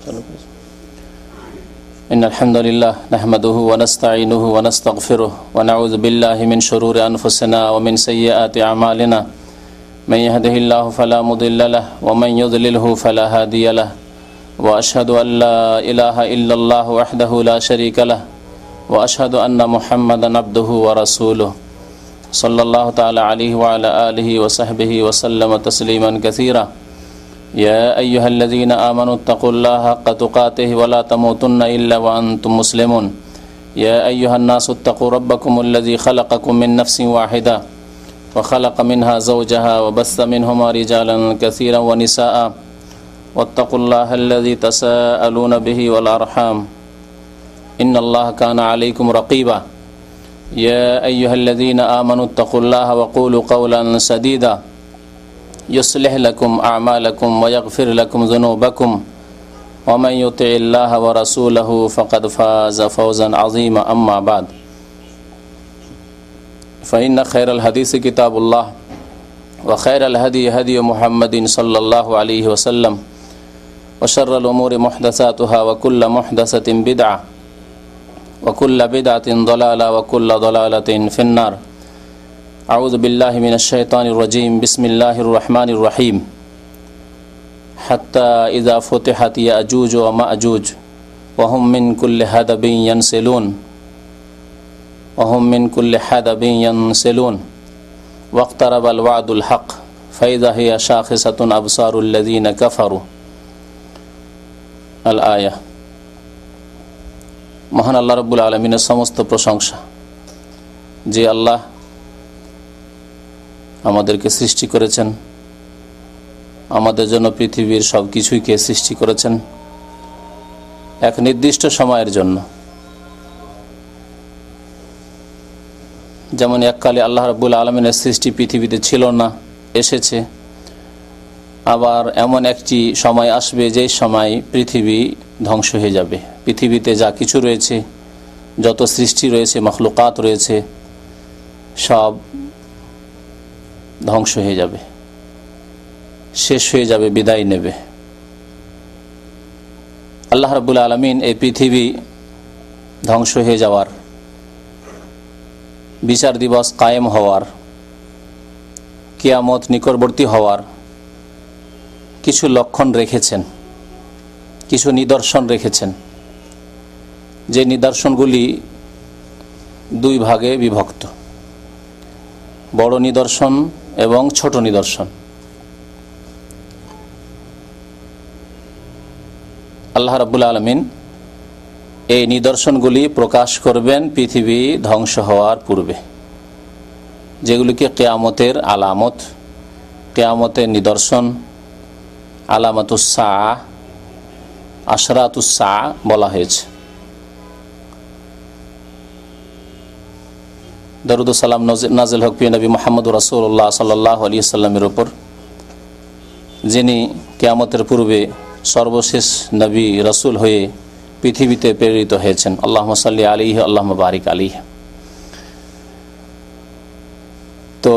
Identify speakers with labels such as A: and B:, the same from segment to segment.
A: إن الحمد لله نحمده ونستعينه ونستغفره ونعوذ بالله من شرور أنفسنا ومن سيئات أعمالنا من يهده الله فلا مضل له ومن يضلله فلا هادي له وأشهد أن لا إله إلا الله وحده لا شريك له وأشهد أن محمدا عبده ورسوله صلى الله تعالى عليه وعلى آله وصحبه وسلم تسليما كثيرا يا أيها الذين آمنوا اتقوا الله حق تقاته ولا تموتن إلا وأنتم مسلمون يا أيها الناس اتقوا ربكم الذي خلقكم من نفس واحدة وخلق منها زوجها وبث منهما رجالا كثيرا ونساء واتقوا الله الذي تساءلون به والأرحام إن الله كان عليكم رقيبا يا أيها الذين آمنوا اتقوا الله وقولوا قولا سديدا يصلح لكم أعمالكم ويغفر لكم ذنوبكم ومن يطع الله ورسوله فقد فاز فوزا عظيما أما بعد فإن خير الحديث كتاب الله وخير الهدي هدي محمد صلى الله عليه وسلم وشر الأمور محدثاتها وكل محدثة بدعة وكل بدعة ضلالة وكل ضلالة في النار أعوذ بالله من الشيطان الرجيم بسم الله الرحمن الرحيم حتى إذا فتحت يأجوج ومأجوج وهم من كل حدب ينسلون واقترب الوعد الحق فإذا هي شاخصة أبصار الذين كفروا الآية মহান আল্লাহ রাব্বুল আলামিনের সমস্ত প্রশংসা, যে আল্লাহ আমাদেরকে সৃষ্টি করেছেন, আমাদের জন্য পৃথিবীর সব কিছুইকে সৃষ্টি করেছেন এক নির্দিষ্ট সময়ের জন্য। যেমন এককালে আল্লাহ রাব্বুল আলামিনের সৃষ্টি পৃথিবীতে ছিল না, এসেছে। আবার এমন একটি সময় আসবে যে সময় পৃথিবী ধ্বংস হয়ে যাবে। পৃথিবীতে যা কিছু রয়েছে, যত সৃষ্টি রয়েছে, মখলুকাত রয়েছে, সব ধ্বংস হয়ে যাবে, শেষ হয়ে যাবে, বিদায় নেবে। আল্লাহ রাব্বুল আলামিন এই পৃথিবী ধ্বংস হয়ে যাওয়ার, বিচার দিবস কায়েম হওয়ার, কিয়ামত নিকটবর্তী হওয়ার কিছু লক্ষণ রেখেছেন, কিছু নিদর্শন রেখেছেন, যে নিদর্শনগুলি দুই ভাগে বিভক্ত, বড় নিদর্শন এবং ছোট নিদর্শন। আল্লাহ রাব্বুল আলামিন এই নিদর্শনগুলি প্রকাশ করবেন পৃথিবী ধ্বংস হওয়ার পূর্বে, যেগুলিকে কিয়ামতের আলামত, কিয়ামতের নিদর্শন, আলামাতুস সাআ, আশরাতুস সাআ বলা হয়েছে। দরুদ ও সালাম নাজিল হোক প্রিয় নবী মুহাম্মদ রাসূলুল্লাহ সাল্লাল্লাহু আলাইহি ওয়াসাল্লামের উপর, যিনি কিয়ামতের পূর্বে সর্বশেষ নবী রাসূল হয়ে পৃথিবীতে প্রেরিত হয়েছেন। আল্লাহুম্মা সাল্লি আলাইহি আল্লাহুম্মা বারিক আলাইহি। তো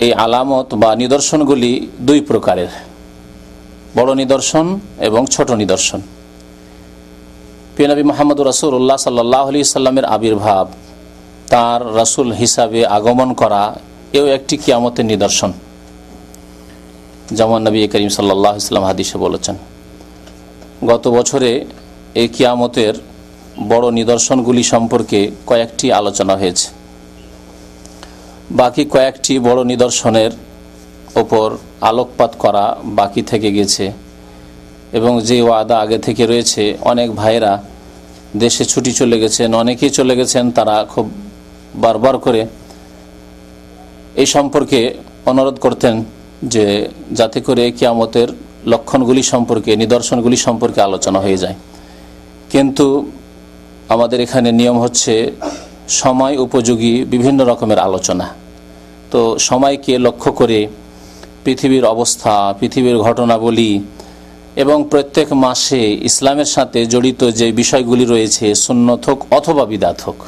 A: এই আলামত বা নিদর্শনগুলি দুই প্রকারের, বড় নিদর্শন এবং ছোট নিদর্শন। প্রিয় নবী মুহাম্মদ রাসূলুল্লাহ সাল্লাল্লাহু আলাইহি ওয়াসাল্লামের আবির্ভাব, তার রাসূল হিসাবে আগমন করা, এও একটি কিয়ামতের নিদর্শন। যেমন নবী করিম সাল্লাল্লাহু আলাইহি ওয়াসাল্লাম হাদিসে বলেছেন। গত বছরে এই কিয়ামতের বড় নিদর্শনগুলি সম্পর্কে কয়েকটি আলোচনা হয়েছে। বাকি কয়েকটি বড় নিদর্শনের ওপর আলোকপাত করা বাকি থেকে গেছে, এবং যে ওয়াদা আগে থেকে রয়েছে, অনেক ভাইরা দেশে ছুটি চলে গেছেন, অনেকেই চলে গেছেন, তারা খুব বারবার করে এই সম্পর্কে অনুরোধ করতেন যে যাতে করে কিয়ামতের লক্ষণগুলি সম্পর্কে, নিদর্শনগুলি সম্পর্কে আলোচনা হয়ে যায়। কিন্তু আমাদের এখানে নিয়ম হচ্ছে সময় উপযোগী বিভিন্ন রকমের আলোচনা। তো সময়কে লক্ষ্য করে পৃথিবীর অবস্থা, পৃথিবীর ঘটনাবলী এবং প্রত্যেক মাসে ইসলামের সাথে জড়িত যে বিষয়গুলি রয়েছে, সুন্নত হোক অথবা বিদআত হোক,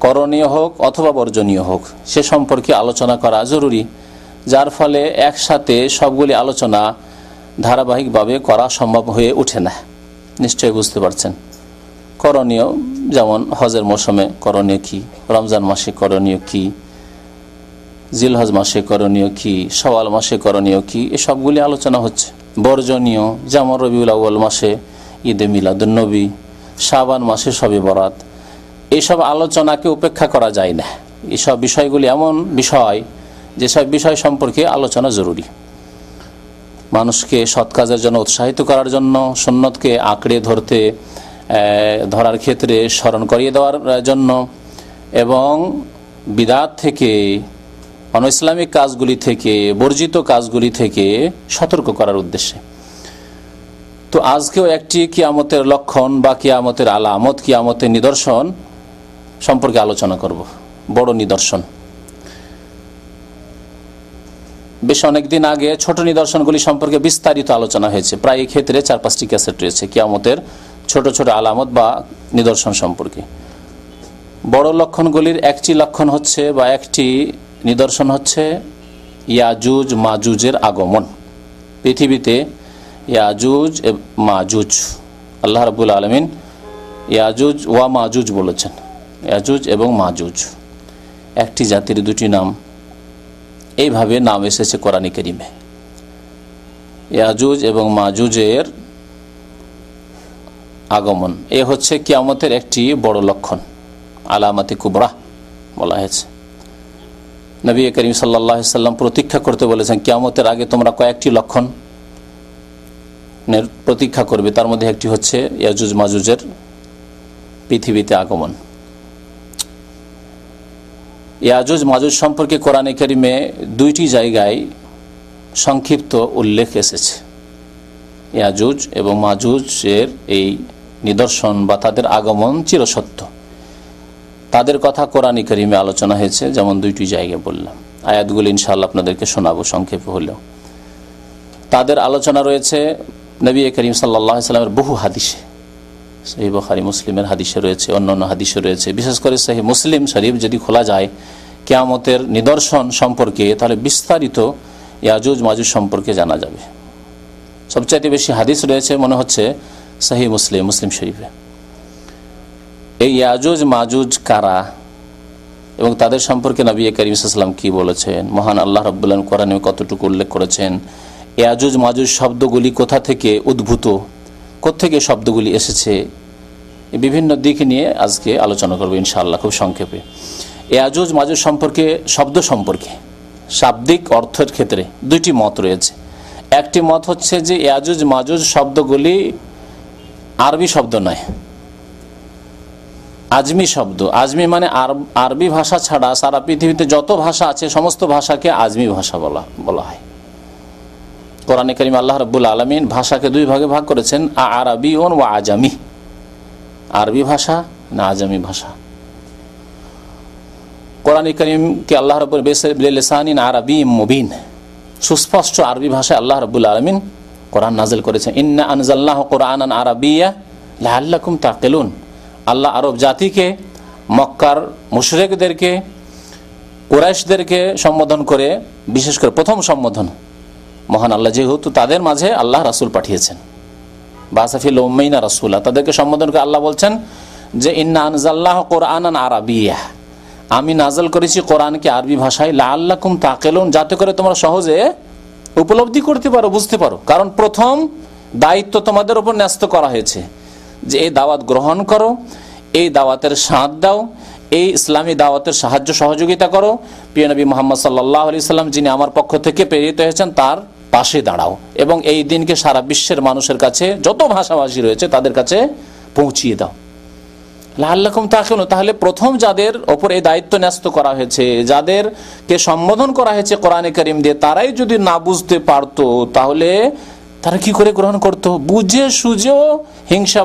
A: করণীয় হোক অথবা বর্জনীয় হোক, সে সম্পর্কে আলোচনা করা জরুরি। যার ফলে একসাথে সবগুলি আলোচনা ধারাবাহিকভাবে করা সম্ভব হয়ে ওঠে না। নিশ্চয়ই বুঝতে পারছেন। করণীয় যেমন হজের মৌসুমে করণীয় কি, রমজান মাসে করণীয় কি, জিলহজ মাসে করণীয় কি, শাওয়াল মাসে করণীয় কি, এসবগুলি আলোচনা হচ্ছে। বর্জনীয় যেমন রবিউল আউয়াল মাসে ঈদে মিলাদুন্নবী, শাবান মাসে শবে বরাত, এইসব আলোচনাকে উপেক্ষা করা যায় না। এইসব বিষয়গুলি এমন বিষয় যেসব বিষয় সম্পর্কে আলোচনা জরুরি। মানুষকে সৎ কাজের জন্য উৎসাহিত করার জন্য, সুন্নতকে আঁকড়ে ধরার ক্ষেত্রে স্মরণ করিয়ে দেওয়ার জন্য, এবং বিদআত থেকে, অনইসলামিক কাজগুলি থেকে, বর্জিত কাজগুলি থেকে সতর্ক করার উদ্দেশ্যে। তো আজকেও একটি কিয়ামতের লক্ষণ বা কিয়ামতের আলামত, কিয়ামতের নিদর্শন সম্পর্কে আলোচনা করব। বড় নিদর্শন, বেশ অনেকদিন আগে ছোট নিদর্শনগুলি সম্পর্কে বিস্তারিত আলোচনা হয়েছে। প্রায় এই ক্ষেত্রে 4-5টি ক্যাসেট রয়েছে কিয়ামতের ছোট ছোট আলামত বা নিদর্শন সম্পর্কে। বড় লক্ষণগুলির একটি লক্ষণ হচ্ছে বা একটি নিদর্শন হচ্ছে ইয়াজুজ মাজুজের আগমন। পৃথিবীতে ইয়াজুজ মাজুজ, আল্লাহ রাব্বুল আলামিন ইয়াজুজ ওয়া মাজুজ বলেছেন। ইয়াজুজ এবং মাজুজ একটি জাতির দুটি নাম, এইভাবে নাম এসেছে কোরআনে কারীমে। ইয়াজুজ এবং মাজুজের আগমন এ হচ্ছে কিয়ামতের একটি বড় লক্ষণ, আলামাতে কুবরা বলা হয়েছে। নবী করিম সাল্লাল্লাহু আলাইহি সাল্লাম প্রতীক্ষা করতে বলেছেন, কিয়ামতের আগে তোমরা কয়েকটি লক্ষণ প্রতীক্ষা করবে, তার মধ্যে একটি হচ্ছে ইয়াজুজ মাজুজের পৃথিবীতে আগমন। ইয়াজুজ মাজুজ সম্পর্কে কোরআনে কারীমে 2টি জায়গায় সংক্ষিপ্ত উল্লেখ এসেছে। ইয়াজুজ এবং মাজুজের এই নিদর্শন বা তাদের আগমন চিরসত্য, তাদের কথা কোরআনে কারীমে আলোচনা হয়েছে। যেমন 2টি জায়গায় বললাম, আয়াতগুলো ইনশাআল্লাহ আপনাদেরকে শোনাবো সংক্ষেপে হলেও। তাদের আলোচনা রয়েছে নবী করিম সাল্লাল্লাহু আলাইহি সাল্লামের বহু হাদিসে, সহিহ বুখারী মুসলিমের হাদিসে রয়েছে, অন্যান্য হাদিসে রয়েছে। বিশেষ করে সহিহ মুসলিম শরীফ যদি খোলা যায় কিয়ামতের নিদর্শন সম্পর্কে, তাহলে বিস্তারিত ইয়াজুজ মাজুজ সম্পর্কে জানা যাবে। সবচাইতে বেশি হাদিস রয়েছে মনে হচ্ছে সহিহ মুসলিম শরীফে। এই ইয়াজুজ মাজুজ কারা এবং তাদের সম্পর্কে নবী করিম সাল্লাল্লাহু আলাইহি ওয়াসাল্লাম কি বলেছেন, মহান আল্লাহ রাব্বুল আলামিন কোরআনে কতটুকু উল্লেখ করেছেন, ইয়াজুজ মাজুজ শব্দগুলি কোথা থেকে উদ্ভূত, কোত্থেকে শব্দগুলি এসেছে, বিভিন্ন দিক নিয়ে আজকে আলোচনা করব ইনশাআল্লাহ খুব সংক্ষেপে। ইয়াজুজ মাজুজ সম্পর্কে, শব্দ সম্পর্কে শাব্দিক অর্থের ক্ষেত্রে 2টি মত রয়েছে। একটি মত হচ্ছে যে ইয়াজুজ মাজুজ শব্দগুলি আরবি শব্দ নয়, আজমি শব্দ। আজমি মানে আরবি ভাষা ছাড়া সারা পৃথিবীতে যত ভাষা আছে সমস্ত ভাষাকে আজমি ভাষা বলা হয়। কোরআনে কারীমে আল্লাহ রাব্বুল আলামিন ভাষাকে 2 ভাগে ভাগ করেছেন, আরাবিয়ুন ওয়া আজামি, আরবি ভাষা না আজামি ভাষা। কোরআনে কারীমকে আল্লাহ রাব্বুল বিলিসানিন আরাবিয়্যিম মুবিন, সুস্পষ্ট আরবি ভাষায় আল্লাহ রাব্বুল আলামিন কোরআন নাযিল করেছেন। ইন্না আনজালনাহু কুরআনান আরাবিয়্যা লাআল্লাকুম তাকিলুন। আল্লাহ আরব জাতিকে, মক্কার মুশরিকদেরকে, কুরাইশদেরকে সম্বোধন করে, বিশেষ করে প্রথম সম্বোধন মহান আল্লাহ যেহেতু তাদের মাঝে আল্লাহ রাসূল পাঠিয়েছেন, বাসাফিল উম্মাইনা রাসূলা, তাদেরকে সম্বোধন করে আল্লাহ বলছেন যে ইন্না আনজালনাহু কুরআনান আরাবিয়্যা, আমি নাযিল করেছি কোরআনকে আরবি ভাষায়, লাআল্লাকুম তাকিলুন, যাতে করে তোমরা সহজে উপলব্ধি করতে পারো, বুঝতে পারো। কারণ প্রথম দায়িত্ব তোমাদের উপর ন্যস্ত করা হয়েছে যে এই দাওয়াত গ্রহণ করো, এই দাওয়াতের সাথ দাও, এই ইসলামী দাওয়াতের সাহায্য সহযোগিতা করো, প্রিয় নবী মুহাম্মদ সাল্লাল্লাহু আলাইহি সাল্লাম যিনি আমার পক্ষ থেকে প্রেরিত হয়েছেন তার পাশে দাঁড়াও, এবং এই দিনকে সারা বিশ্বের মানুষের কাছে, যত ভাষাভাষী রয়েছে তাদের কাছে পৌঁছিয়ে দাও। লাআল্লাকুম তাকিলুন, তাহলে প্রথম যাদের ওপর এই দায়িত্ব ন্যস্ত করা হয়েছে, যাদেরকে সম্বোধন করা হয়েছে কোরআনে কারীম দিয়ে, তারাই যদি না বুঝতে পারতো তাহলে তারা কি করে গ্রহণ করতো? বুঝে সুঝেও হিংসা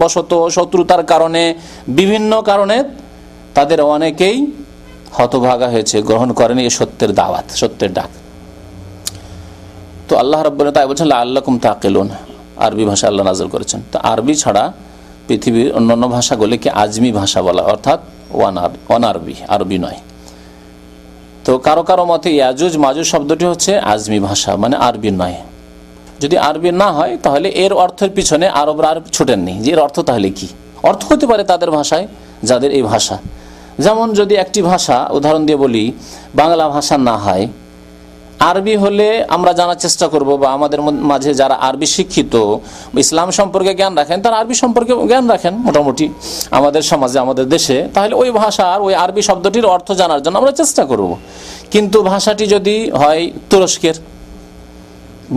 A: বশত, শত্রুতার কারণে, বিভিন্ন কারণে তাদের অনেকেই হতভাগা হয়েছে, গ্রহণ করেনি এই সত্যের দাওয়াত, সত্যের ডাক। তো আল্লাহ রাব্বুল তাই বলছেন লাআল্লাকুম তাকিলুন, আরবি ভাষা আল্লাহ নাযিল করেছেন। তো আরবি ছাড়া পৃথিবীর অন্যান্য ভাষাগুলিকে আজমি ভাষা বলা, অর্থাৎ অনারবি, আরবি নয়। তো কারো কারো মতে ইয়াজুজ মাজুজ শব্দটি হচ্ছে আজমি ভাষা, মানে আরবি নয়। যদি আরবি না হয় তাহলে এর অর্থের পিছনে আরবরা আর ছুটেননি যে এর অর্থ তাহলে কি। অর্থ হতে পারে তাদের ভাষায়, যাদের এই ভাষা। যেমন যদি একটি ভাষা উদাহরণ দিয়ে বলি বাংলা ভাষা না হয়, আরবি হলে আমরা জানার চেষ্টা করব, বা আমাদের মাঝে যারা আরবি শিক্ষিত, ইসলাম সম্পর্কে জ্ঞান রাখেন, তারা আরবি সম্পর্কে জ্ঞান রাখেন মোটামুটি আমাদের সমাজে, আমাদের দেশে, তাহলে ওই ভাষার ওই আরবি শব্দটির অর্থ জানার জন্য আমরা চেষ্টা করব। কিন্তু ভাষাটি যদি হয় তুরস্কের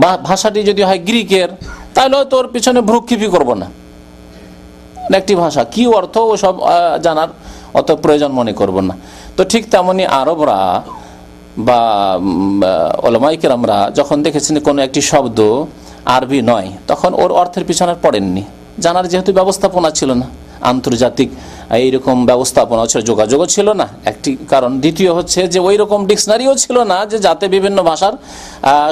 A: বা ভাষাটি যদি হয় গ্রিকের, তাহলে হয়তো ওর পিছনে ভ্রুক্ষেপই করবো না। একটি ভাষা কি অর্থ ও সব জানার অত প্রয়োজন মনে করব না। তো ঠিক তেমনি আরবরা বা ওলামায়ে কেরামরা যখন দেখেছেন কোনো একটি শব্দ আরবি নয়, তখন ওর অর্থের পিছনে পড়েননি। জানার যেহেতু ব্যবস্থাপনা ছিল না, আন্তর্জাতিক এইরকম ব্যবস্থাপনা ছিল, যোগাযোগও ছিল না একটি কারণ। দ্বিতীয় হচ্ছে যে ওই রকম ডিকশনারিও ছিল না যে যাতে বিভিন্ন ভাষার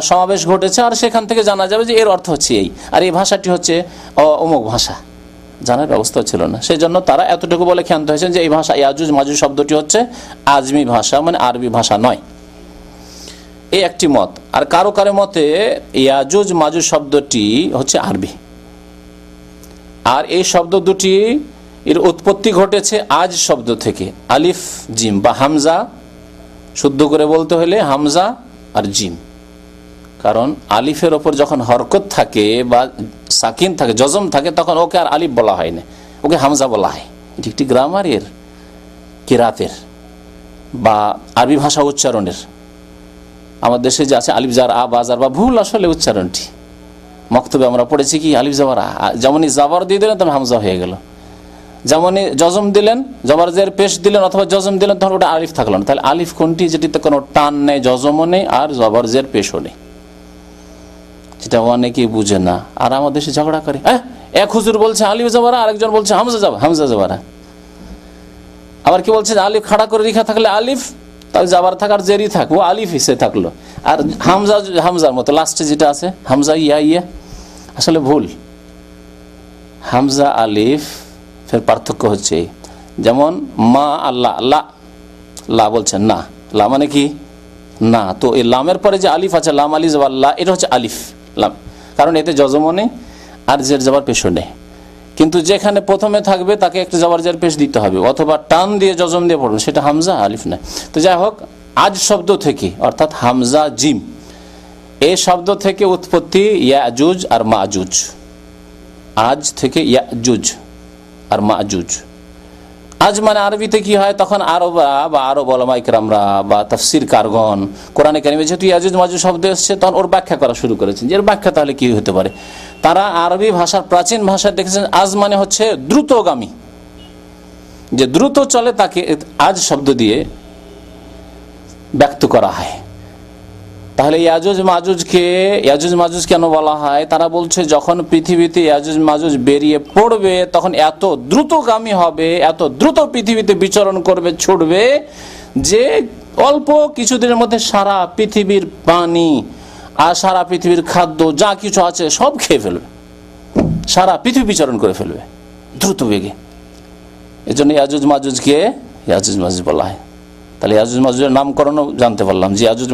A: সমাবেশ ঘটেছে আর সেখান থেকে জানা যাবে যে এর অর্থ হচ্ছে এই, আর এই ভাষাটি হচ্ছে অমুক ভাষা। জানার ব্যবস্থা ছিল না, সেই জন্য তারা এতটুকু বলে ক্ষান্ত হয়েছেন যে এই ভাষা ইয়াজুজ মাজুজ শব্দটি হচ্ছে আজমি ভাষা, মানে আরবি ভাষা নয়। এই একটি মত। আর কারো কারো মতে ইয়াজুজ মাজুজ শব্দটি হচ্ছে আরবি, আর এই শব্দ দুটি এর উৎপত্তি ঘটেছে আজ শব্দ থেকে, আলিফ জিম বা হামজা, শুদ্ধ করে বলতে হলে হামজা আর জিম। কারণ আলিফের ওপর যখন হরকত থাকে বা সাকিন থাকে, জজম থাকে, তখন ওকে আর আলিফ বলা হয় না, ওকে হামজা বলা হয়। এটি একটি গ্রামারের, কিরাতের বা আরবি ভাষা উচ্চারণের। আমার দেশে যে আছে আলিফ জার আ বাজার বা ভুল আসলে উচ্চারণটি, মক্তবে আমরা পড়েছি কি আলিফ জাবার আ, যেমনই জাবার দিয়ে দিলেন তখন হামজা হয়ে গেল, যেমনই জজম দিলেন, জবর জের পেশ দিলেন অথবা জজম দিলেন, তখন ওটা আলিফ থাকলো না। তাহলে আলিফ কোনটি? যেটিতে কোনো টান নেই, জজমও নেই আর জবর জের পেশও নেই। যেটা অনেকেই বুঝে না, আর আমাদের দেশে ঝগড়া করে। এক হুজুর বলছে আলিফ জাবারা, আরেকজন বলছে হামজা জাবারা। আবার কি বলছে আলিফ খাড়া করে রেখা থাকলে আলিফ, তাহলে জাবার থাক আর জেরি থাক, ও আলিফ হিসে থাকলো। আর হামজা হামজার মতো লাস্টে যেটা আছে হামজা ইয়া ইয়া, আসলে ভুল। হামজা আলিফ ফের পার্থক্য হচ্ছে, যেমন মা আল্লাহ, লা লা বলছেন না, লা মানে কি না, তো এই লামের পরে যে আলিফ আছে লাম আলিফ আল্লাহ, এটা হচ্ছে আলিফ লাম, কারণ এতে জজমও নেই আর জের জবর পেশও নেই। কিন্তু যেখানে প্রথমে থাকবে তাকে একটা জবর জের পেশ দিতে হবে, অথবা টান দিয়ে জজম দিয়ে পড়বে, সেটা হামজা আলিফ নয়। তো যাই হোক, আজ শব্দ থেকে অর্থাৎ হামজা জিম এই শব্দ থেকে উৎপত্তি ইয়াজুজ আর মাজুজ। আজ থেকে ইয়াজুজ আর মাজুজ। আজ মানে আরবিতে কি হয়, তখন আরবরা বা আরব ওলামায়ে কেরামরা বা তাফসীর কারগণ কোরআনে কারিমে যেহেতু ইয়াজুজ মাজুজ শব্দ এসেছে, তখন ওর ব্যাখ্যা করা শুরু করেছেন যে এর ব্যাখ্যা তাহলে কি হতে পারে। তারা আরবি ভাষার প্রাচীন ভাষায় দেখেছেন আজ মানে হচ্ছে দ্রুতগামী, যে দ্রুত চলে তাকে আজ শব্দ দিয়ে ব্যক্ত করা হয়। তাহলে ইয়াজুজ মাজুজ কেন বলা হয়? তারা বলছে যখন পৃথিবীতে ইয়াজুজ মাজুজ বেরিয়ে পড়বে তখন এত দ্রুতগামী হবে, এত দ্রুত পৃথিবীতে বিচরণ করবে, ছুটবে, যে অল্প কিছুদিনের মধ্যে সারা পৃথিবীর পানি আর সারা পৃথিবীর খাদ্য যা কিছু আছে সব খেয়ে ফেলবে, সারা পৃথিবী বিচরণ করে ফেলবে দ্রুত বেগে। এজন্য ইয়াজুজ মাজুজকে ইয়াজুজ মাজুজ বলা হয়। তাহলে ইয়াজুজ মাজুজের নামকরণও জানতে পারলাম যে ইয়াজুজ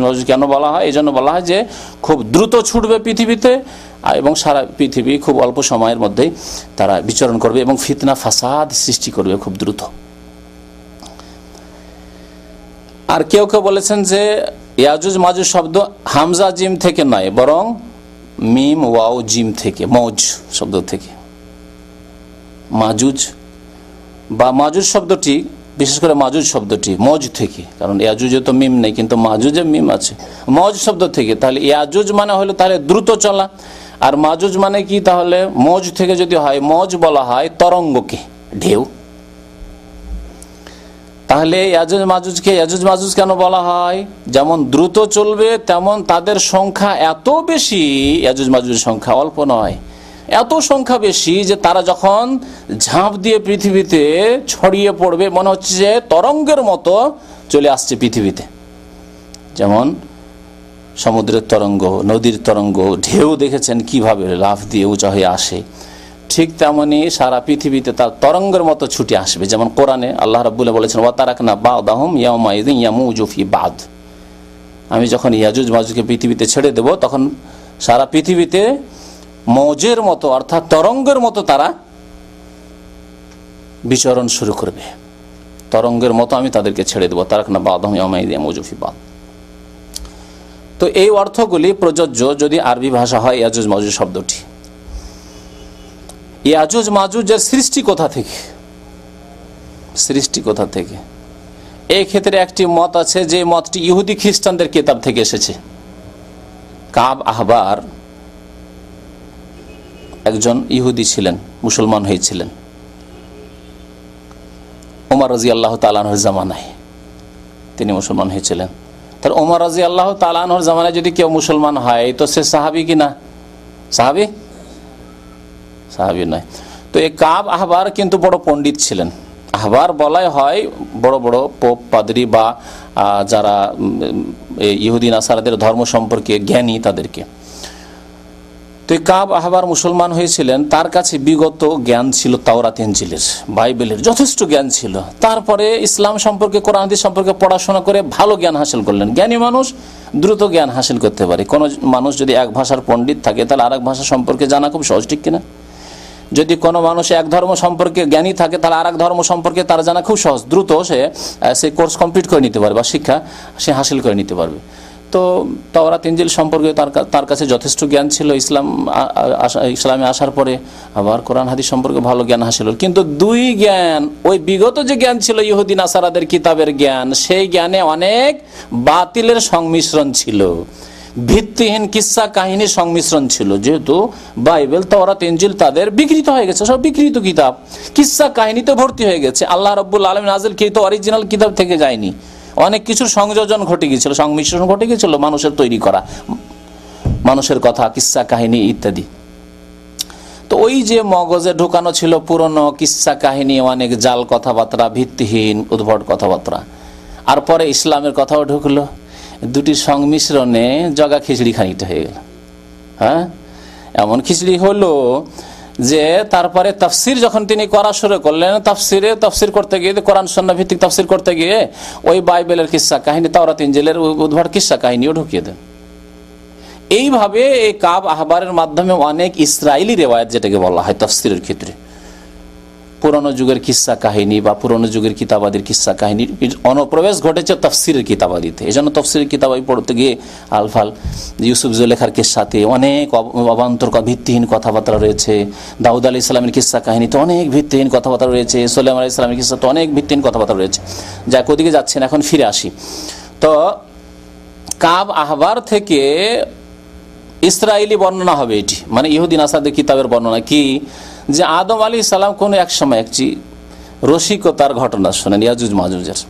A: মাজুজ কেন বলা হয়। এই জন্য বলা হয় যে খুব দ্রুত ছুটবে পৃথিবীতে এবং সারা পৃথিবী খুব অল্প সময়ের মধ্যেই তারা বিচরণ করবে এবং ফিতনা ফাসাদ সৃষ্টি করবে খুব দ্রুত। আর কেউ কেউ বলেছেন যে ইয়াজুজ মাজুজ শব্দ হামজা জিম থেকে নয়, বরং মিম ওয়াও জিম থেকে, মৌজ শব্দ থেকে। মাজুজ বা মাজুজ শব্দটি, বিশেষ করে মাজুজ শব্দটি মৌজ থেকে, কারণ ইয়াজুজে তো মিম নেই কিন্তু মাজুজে মিম আছে, মৌজ শব্দ থেকে। তাহলে ইয়াজুজ মানে হলো তাহলে দ্রুত চলা, আর মাজুজ মানে কি? তাহলে মৌজ থেকে যদি হয়, মৌজ বলা হয় তরঙ্গকে, ঢেউ। তাহলে ইয়াজুজ মাজুজ কেন বলা হয়? যেমন দ্রুত চলবে তেমন তাদের সংখ্যা এত বেশি, ইয়াজুজ মাজুজের সংখ্যা অল্প নয়, এত সংখ্যা বেশি যে তারা যখন ঝাঁপ দিয়ে পৃথিবীতে ছড়িয়ে পড়বে মনে হচ্ছে যে তরঙ্গের মতো চলে আসছে পৃথিবীতে। যেমন সমুদ্রের তরঙ্গ, নদীর তরঙ্গ, ঢেউ দেখেছেন কিভাবে লাফ দিয়ে উঁচা হয়ে আসে, ঠিক তেমনি সারা পৃথিবীতে তার তরঙ্গের মতো ছুটে আসবে। যেমন কোরআনে আল্লাহ রাব্বুল বলেছেন ওয়া তারাকনা বা'দাহুম ইয়াউমাইযিন ইয়ামুজু ফি বা'দ, আমি যখন ইয়াজুজ মাজুজকে পৃথিবীতে ছেড়ে দেব তখন সারা পৃথিবীতে মৌজের মতো অর্থাৎ তরঙ্গের মতো তারা বিচরণ শুরু করবে। তরঙ্গের মতো আমি তাদেরকে ছেড়ে দেবো। তারাকনা বাদহুম ইয়াওমা ইযিন মওজুন ফি বাদ। তো এই অর্থগুলি প্রযোজ্য যদি আরবি ভাষা হয় ইয়াজুজ মাজুজ শব্দটি। ইয়াজুজ মাজুজের সৃষ্টি কোথা থেকে, সৃষ্টি কোথা থেকে? এই ক্ষেত্রে একটি মত আছে, যে মতটি ইহুদি খ্রিস্টানদের কিতাব থেকে এসেছে। কাব আহবার একজন ইহুদি ছিলেন, মুসলমান হয়েছিলেন ওমর রাদিয়াল্লাহু তাআলা আনহুর জামানায়, তিনি মুসলমান হয়েছিলেন। তার ওমর রাদিয়াল্লাহু তাআলা আনহুর জামানায় যদি কেউ মুসলমান হয় তো সে সাহাবী কি না? সাহাবী? সাহাবী নয়। তো এই কাব আহবার কিন্তু বড় পণ্ডিত ছিলেন। আহবার বলাই হয় বড় বড় পোপ পাদ্রী বা যারা ইহুদি নাসারাদের ধর্ম সম্পর্কে জ্ঞানী তাদেরকে। তো কাব আহবার মুসলমান হয়েছিলেন, তার কাছে বিগত জ্ঞান ছিল তাওরাত ইনজিলের, বাইবেলের যথেষ্ট জ্ঞান ছিল। তারপরে ইসলাম সম্পর্কে, কোরআন হাদিস সম্পর্কে পড়াশোনা করে ভালো জ্ঞান হাসিল করলেন। জ্ঞানী মানুষ দ্রুত জ্ঞান হাসিল করতে পারে। কোনো মানুষ যদি এক ভাষার পণ্ডিত থাকে তাহলে আরেক ভাষা সম্পর্কে জানা খুব সহজ, ঠিক কিনা? যদি কোনো মানুষ এক ধর্ম সম্পর্কে জ্ঞানী থাকে তাহলে আরেক ধর্ম সম্পর্কে তার জানা খুব সহজ, দ্রুত সে কোর্স কমপ্লিট করে নিতে পারবে বা শিক্ষা সে হাসিল করে নিতে পারবে। তো তাওরাত ইনজিল সম্পর্কে তার কাছে যথেষ্ট জ্ঞান ছিল। ইসলামে আসার পরে আবার কোরআন হাদিস সম্পর্কে ভালো জ্ঞান হাসিল। কিন্তু দুই জ্ঞান, ওই বিগত যে জ্ঞান ছিল ইহুদি নাসারাদের কিতাবের জ্ঞান, সেই জ্ঞানে অনেক বাতিলের সংমিশ্রণ ছিল, ভিত্তিহীন কিসসা কাহিনীর সংমিশ্রণ ছিল। যেহেতু বাইবেল তাওরাত ইনজিল তাদের বিকৃত হয়ে গেছে, সব বিকৃত কিতাব, কিসসা কাহিনীতে ভর্তি হয়ে গেছে। আল্লাহ রাব্বুল আলামিন নাযিলকৃত অরিজিনাল কিতাব থেকে যায়নি, অনেক কিছুর সংযোজন ঘটে গিয়েছিল, সংমিশ্রণ ঘটে গিয়েছিল মানুষের তৈরি করা, মানুষের কথা, কিসসা কাহিনী ইত্যাদি। তো ওই যে মগজে ঢোকানো ছিল পুরনো কিসসা কাহিনী, অনেক জাল কথাবার্তা, ভিত্তিহীন উদ্ভট কথাবার্তা, আর পরে ইসলামের কথাও ঢুকলো, দুটি সংমিশ্রণে জগা খিচড়ি খানিকটা হয়ে গেল। হ্যাঁ, এমন খিচড়ি হলো যে তারপরে তাফসির যখন তিনি করা শুরু করলেন, তাফসির করতে গিয়ে, কোরআন সুন্নাহ ভিত্তিক তাফসির করতে গিয়ে ওই বাইবেলের কিসসা কাহিনী, তাওরাত ইনজিলের উদ্ভট কিসসা কাহিনীও ঢুকিয়ে দেন। এইভাবে এই কাব আহবারের মাধ্যমে অনেক ইসরায়েলি রেওয়ায়াত, যেটাকে বলা হয় তাফসিরের ক্ষেত্রে, পুরনো যুগের কিসসা কাহিনী বা পুরনো যুগের কিতাবাদির কিসসা কাহিনীর অনুপ্রবেশ ঘটেছে তাফসিরের কিতাবাদিতে। এই জন্য তাফসিরের কিতাবাদি পড়তে গিয়ে আলফাল ইউসুফ জুলেখার কিসসাতে অনেক অবান্তর ভিত্তিহীন কথাবার্তা রয়েছে, দাউদ আলাইহিস সালামের কিসসা কাহিনীতে অনেক ভিত্তিহীন কথাবার্তা রয়েছে, সুলাইমান আলাইহিস সালামের কিসসাতে অনেক ভিত্তিহীন কথাবার্তা রয়েছে। যাক, ওদিকে যাচ্ছেন, এখন ফিরে আসি। তো কাব আহবার থেকে ইসরায়েলি বর্ণনা হবে এটি, মানে ইহুদি নাসারাদের কিতাবের বর্ণনা কি, যে আদম আলাইহিস সালাম কোনো এক সময় একটি রসিকতার ঘটনা শোনেন ইয়াজুজ মাজুজের।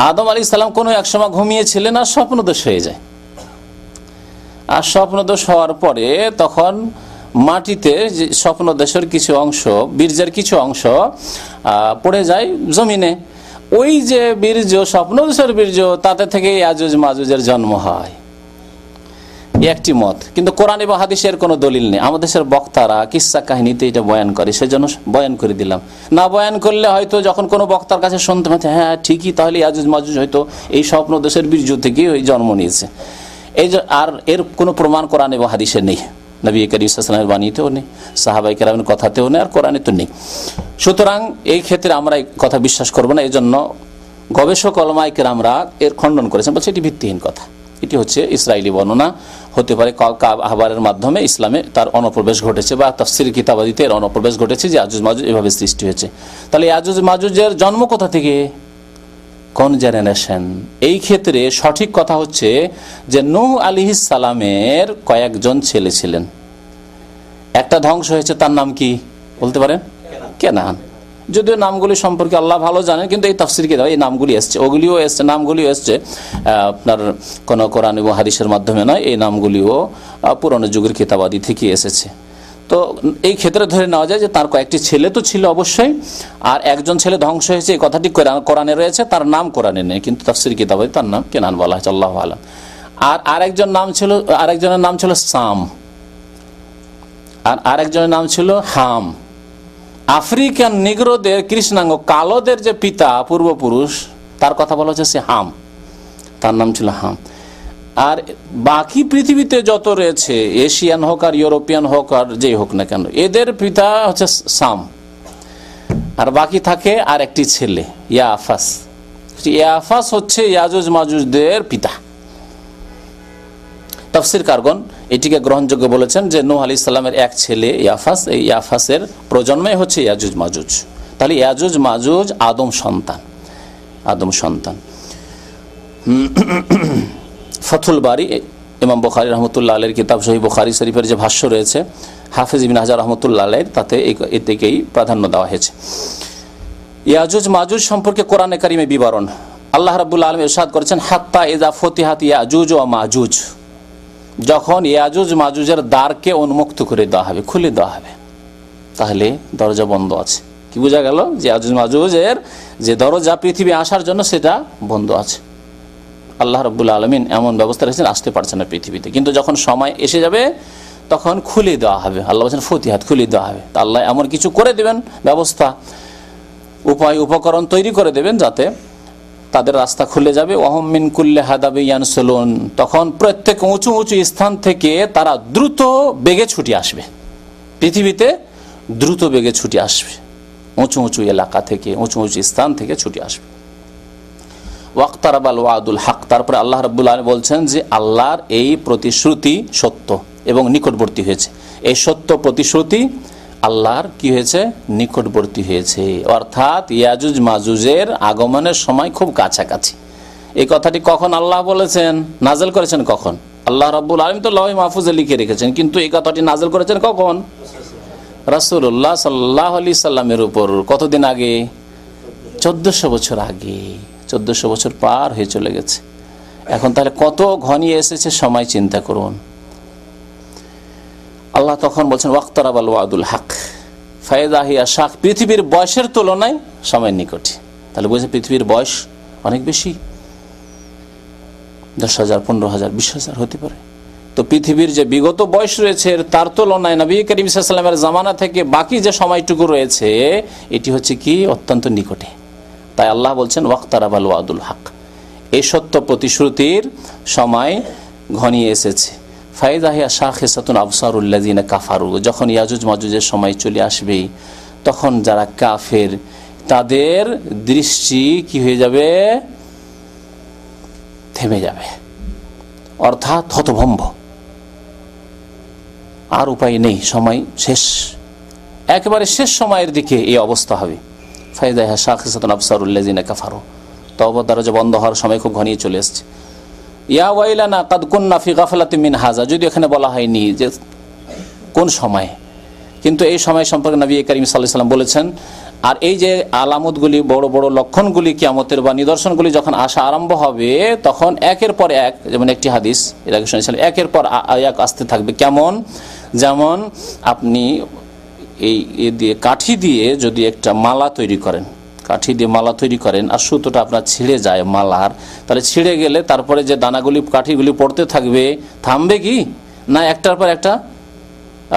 A: আদম আলাইহিস সালাম কোনো এক সময় ঘুমিয়েছিলেন আর স্বপ্নদোষ হয়ে যায়। আর স্বপ্নদোষ হওয়ার পরে তখন মাটিতে যে স্বপ্নদোষের কিছু অংশ, বীর্যের কিছু অংশ পড়ে যায় জমিনে। ওই যে বীর্য, স্বপ্নদোষের বীর্য, তাতে থেকে ইয়াজুজ মাজুজের জন্ম হয়, একটি মত। কিন্তু কোরআন এবং হাদিসের কোনো দলিল নেই। আমাদের দেশের বক্তারা কিসসা কাহিনীতে এটা বয়ান করে, সেজন্য বয়ান করে দিলাম। না বয়ান করলে হয়তো যখন কোনো বক্তার কাছে শুনতে পাচ্ছে, হ্যাঁ ঠিকই, তাহলে ইয়াজুজ মাজুজ হয়তো এই স্বপ্ন দেশের বীর্য থেকে ওই জন্ম নিয়েছে। এই আর এর কোনো প্রমাণ কোরআন এবং হাদিসে নেই, নবী করিম সাল্লাল্লাহু আলাইহি ওয়াসাল্লামের বাণীতেও নেই, সাহাবায়ে কেরামের কথাতেও নেই, আর কোরআনে তো নেই। সুতরাং এই ক্ষেত্রে আমরা এই কথা বিশ্বাস করব না। এই জন্য গবেষক ওলামায়ে কেরামরা এর খণ্ডন করেছেন, বলছে এটি ভিত্তিহীন কথা। এটি হচ্ছে ইসরায়েলি বর্ণনা, হতে পারে কাব আহবারের মাধ্যমে ইসলামে তার অনুপ্রবেশ ঘটেছে, বা তাফসীর কিতাবাদিতে এর অনুপ্রবেশ ঘটেছে যে ইয়াজুজ মাজুজ এভাবে সৃষ্টি হয়েছে। তাহলে ইয়াজুজ মাজুজের জন্ম কোথা থেকে, কোন জেনারেশন? এই ক্ষেত্রে সঠিক কথা হচ্ছে যে নূহ আলাইহিস সালামের কয়েকজন ছেলে ছিলেন, একটা ধ্বংস হয়েছে, তার নাম কি বলতে পারেন? কেনান। যদিও নামগুলি সম্পর্কে আল্লাহ ভালো জানেন, কিন্তু এই তাফসীর কিতাব এই নামগুলি এসছে, ওগুলিও এসছে, নামগুলিও এসছে আপনার কোনো কোরআন এবং হাদিসের মাধ্যমে নয়, এই নামগুলিও পুরনো যুগের কিতাবাদি থেকে এসেছে। তো এই ক্ষেত্রে ধরে নেওয়া যায় যে তার কয়েকটি ছেলে তো ছিল অবশ্যই, আর একজন ছেলে ধ্বংস হয়েছে এই কথাটি কোরআনে রয়েছে, তার নাম কোরআনে নেই, কিন্তু তাফসীর কিতাবে তার নাম কেনান বলা হয়েছে, আল্লাহু আলাম। আর আরেকজনের নাম ছিল সাম, আর আরেকজনের নাম ছিল হাম। আফ্রিকান নিগ্রোদের, কৃষ্ণাঙ্গ কালোদের যে পিতা পূর্বপুরুষ, তার কথা বলা হচ্ছে সে হাম, তার নাম ছিল হাম। আর বাকি পৃথিবীতে যত রয়েছে, এশিয়ান হোক আর ইউরোপিয়ান হোক আর যেই হোক না কেন, এদের পিতা হচ্ছে সাম, আর বাকি থাকে আর একটি ছেলে ইয়াফাস। ইয়াফাস হচ্ছে ইয়াজুজ মাজুজদের পিতা। তাফসীর কারগণ এটিকে গ্রহণযোগ্য বলেছেন যে নূহ আলাইহিস সালামের এক ছেলে ইয়াফাস, এই ইয়াফাসের প্রজন্মই হচ্ছে ইয়াজুজ মাজুজ। তাহলে ইয়াজুজ মাজুজ আদম সন্তান। ফাথুল বারি, ইমাম বুখারী রহমতুল্লাহ আলাইহির কিতাব সহিহ বুখারী শরীফের যে ভাষ্য রয়েছে হাফেজ ইবনে হাজার রহমতুল্লাহ আলাইহির, তাতে এদিকেই প্রাধান্য দেওয়া হয়েছে। ইয়াজুজ মাজুজ সম্পর্কে কোরআনে কারিমে বিবরণ আল্লাহ রাব্বুল আলামিন ইরশাদ করেছেন, হাত্তা ইযা ফুতিহাত ইয়াজুজ ওয়া মাজুজ, যখন ইয়াজুজ মাজুজের দ্বারকে উন্মুক্ত করে দেওয়া হবে, খুলে দেওয়া হবে, তাহলে দরজা বন্ধ আছে। কি বোঝা গেল? যে ইয়াজুজ মাজুজের যে দরজা পৃথিবী আসার জন্য সেটা বন্ধ আছে। আল্লাহ রাব্বুল আলামিন এমন ব্যবস্থা রেখেছেন, আসতে পারছে না পৃথিবীতে, কিন্তু যখন সময় এসে যাবে তখন খুলে দেওয়া হবে। আল্লাহ বলছেন ফুতিহাত, খুলে দেওয়া হবে। তা আল্লাহ এমন কিছু করে দেবেন, ব্যবস্থা, উপায়, উপকরণ তৈরি করে দেবেন যাতে তাদের রাস্তা খুলে যাবে। ওয়াহুম মিন কুল্লি হাদাবি ইয়ানসুলুন, তখন প্রত্যেক উঁচু উঁচু স্থান থেকে তারা দ্রুত বেগে ছুটে আসবে, পৃথিবীতে দ্রুত বেগে ছুটে আসবে, উঁচু উঁচু এলাকা থেকে, উঁচু উঁচু স্থান থেকে ছুটে আসবে। ওয়াক্তারাবাল ওয়াদুল হক, তারপরে আল্লাহ রাব্বুল আলামিন বলছেন যে আল্লাহর এই প্রতিশ্রুতি সত্য এবং নিকটবর্তী হয়েছে। এই সত্য প্রতিশ্রুতি আল্লাহর কি হয়েছে? নিকটবর্তী হয়েছে, অর্থাৎ ইয়াজুজ মাজুজের আগমনের সময় খুব কাছাকাছি। এই কথাটি কখন আল্লাহ বলেছেন, নাজেল করেছেন কখন? আল্লাহ রাব্বুল আলামিন তো লওহে মাহফুজে লিখে রেখেছেন, কিন্তু এই কথাটি নাজেল করেছেন কখন? রাসূলুল্লাহ সাল্লাল্লাহু আলাইহি সাল্লামের উপর। কতদিন আগে? 1400 বছর আগে। 1400 বছর পার হয়ে চলে গেছে। এখন তাহলে কত ঘনিয়ে এসেছে সময়, চিন্তা করুন। আল্লাহ তখন বলছেন ওয়াক্তারাবাল ওয়াদুল হক ফাইযা হিয়া শাক, পৃথিবীর বয়সের তুলনায় সময় নিকটে। তাহলে বুঝে পৃথিবীর বয়স অনেক বেশি, 10,000, 15,000, 20,000 হতে পারে। তো পৃথিবীর যে বিগত বয়স রয়েছে তার তুলনায় নবী করিম সাল্লাল্লাহু আলাইহি ওয়াসাল্লামের জামানা থেকে বাকি যে সময়টুকু রয়েছে এটি হচ্ছে কি অত্যন্ত নিকটে। তাই আল্লাহ বলছেন ওয়াক্তারাবাল ওয়াদুল হক, এই সত্য প্রতিশ্রুতির সময় ঘনিয়ে এসেছে। ফাইযা হিয়া শাখিসাতুন আবসারুল্লাযিনা কাফারু, যখন ইয়াজুজ মাজুজের সময় চলে আসবে তখন যারা কাফের তাদের দৃষ্টি কি হয়ে যাবে? থেমে যাবে, অর্থাৎ হতভম্ব, আর উপায় নেই, সময় শেষ, একেবারে শেষ সময়ের দিকে এই অবস্থা হবে। ফাইযা হিয়া শাখিসাতুন আবসারুল্লাযিনা কাফারু, তওবার দরজা বন্ধ হওয়ার সময় খুব ঘনিয়ে চলে এসেছে। ইয়া ওয়াইলানা কাদ কুন্না ফি গাফলাতিন মিন হাযা, যদি এখানে বলা হয়নি যে কোন সময়, কিন্তু এই সময় সম্পর্কে নবী করিম সাল্লাল্লাহু আলাইহি ওয়াসাল্লাম বলেছেন। আর এই যে আলামতগুলি, বড় বড় লক্ষণগুলি, কিয়ামতের বা নিদর্শনগুলি যখন আসা আরম্ভ হবে তখন একের পর এক, যেমন একটি হাদিস এর আগে শুনেছিলেন, একের পর এক আসতে থাকবে। কেমন? যেমন আপনি এই দিয়ে কাঠি দিয়ে যদি একটা মালা তৈরি করেন, কাঠি দিয়ে মালা তৈরি করেন আর সুতোটা আপনার ছিঁড়ে যায় মালার, তাহলে ছিঁড়ে গেলে তারপরে যে দানাগুলি, কাঠিগুলি পড়তে থাকবে, থামবে কি না? একটার পর একটা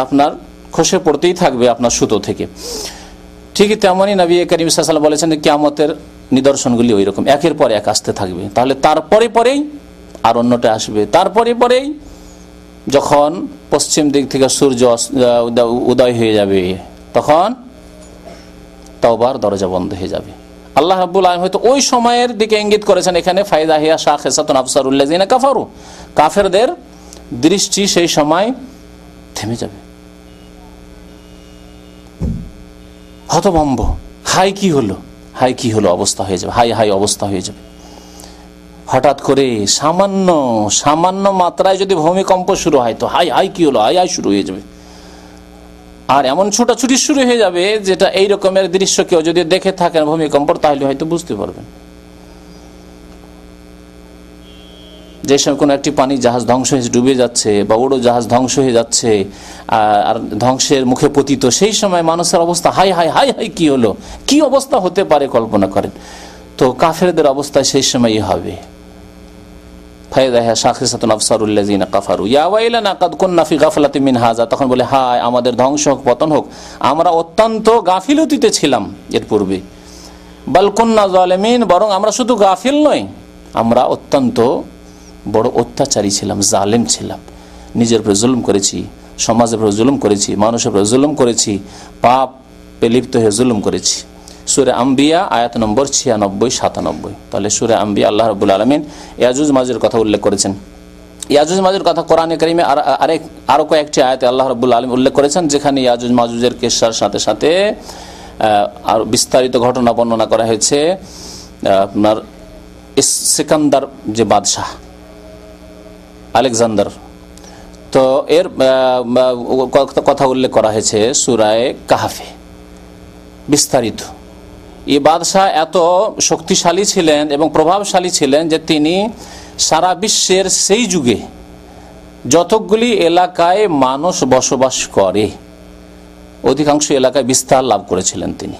A: আপনার খসে পড়তেই থাকবে আপনার সুতো থেকে। ঠিকই তেমনই নবী করিম সাল্লাল্লাহু আলাইহি ওয়াসাল্লাম বলেছেন কিয়ামতের নিদর্শনগুলি ওই রকম একের পর এক আসতে থাকবে। তাহলে তারপরে পরেই আর অন্যটা আসবে, তারপরে পরেই যখন পশ্চিম দিক থেকে সূর্য উদয় হয়ে যাবে তখন তওবার দরজা বন্ধ হয়ে যাবে। আল্লাহ রাব্বুল আলামিন হয়তো ওই সময়ের দিকে ইঙ্গিত করেছেন এখানে, ফাইযা হিয়া শাখিসাতুন আবসারুল্লাযিনা কাফারু, কাফেরদের দৃষ্টি সেই সময় থেমে যাবে, হতভম্ব, হাই কি হলো, হাই কি হলো অবস্থা হয়ে যাবে, হাই হাই অবস্থা হয়ে যাবে। হঠাৎ করে সামান্য মাত্রায় যদি ভূমিকম্প শুরু হয় তো হাই হাই কি হলো, হাই হাই শুরু হয়ে যাবে। আর এমন ছোটাছুটি শুরু হয়ে যাবে যেটা এই রকমের দৃশ্য কেউ যদি দেখে থাকেন ভূমিকম্প, তাহলে হয়তো বুঝতে পারবেন। যে সময় কোনো একটি পানি জাহাজ ধ্বংস হয়ে ডুবে যাচ্ছে বা উড়ো জাহাজ ধ্বংস হয়ে যাচ্ছে আর ধ্বংসের মুখে পতিত, সেই সময় মানুষের অবস্থা হাই হাই হাই হাই কি হলো, কি অবস্থা হতে পারে কল্পনা করেন। তো কাফেরদের অবস্থা সেই সময়ই হবে। ফাইযা হিয়া শাখিসাতুন আবসারুল্লাযিনা কাফারু ইয়া ওয়াইলানা কাদ কুন্না ফি গাফলাতিন মিন হাযা, তখন বলে হায় আমাদের ধ্বংস হোক, পতন হোক, আমরা অত্যন্ত গাফিলতিতে ছিলাম এর পূর্বে। বাল কুন্না যালিমিন, বরং আমরা শুধু গাফিল নই, আমরা অত্যন্ত বড় অত্যাচারী ছিলাম, জালেম ছিলাম, নিজের উপরে জুলুম করেছি, সমাজের উপরে জুলুম করেছি, মানুষের উপরে জুলুম করেছি, পাপ লিপ্ত হয়ে জুলুম করেছি। সূরা আম্বিয়া আয়াত নম্বর 96-97। তাহলে সূরা আম্বিয়া আল্লাহ রাব্বুল আলামিন ইয়াজুজ মাজুজের কথা উল্লেখ করেছেন। ইয়াজুজ মাজুজের কথা কোরআনে কারিমে আরো কয়েকটি আয়াতে আল্লাহ রাব্বুল আলামিন উল্লেখ করেছেন, যেখানে ইয়াজুজ মাজুজের কেসার সাথে সাথে আর বিস্তারিত ঘটনা বর্ণনা করা হয়েছে। আপনার সিকান্দার যে বাদশাহ আলেকজান্ডার, তো এর কথা উল্লেখ করা হয়েছে সূরায়ে কাহফে বিস্তারিত। এই বাদশাহ এত শক্তিশালী ছিলেন এবং প্রভাবশালী ছিলেন যে তিনি সারা বিশ্বের সেই যুগে যতগুলি এলাকায় মানুষ বসবাস করে অধিকাংশ এলাকায় বিস্তার লাভ করেছিলেন তিনি।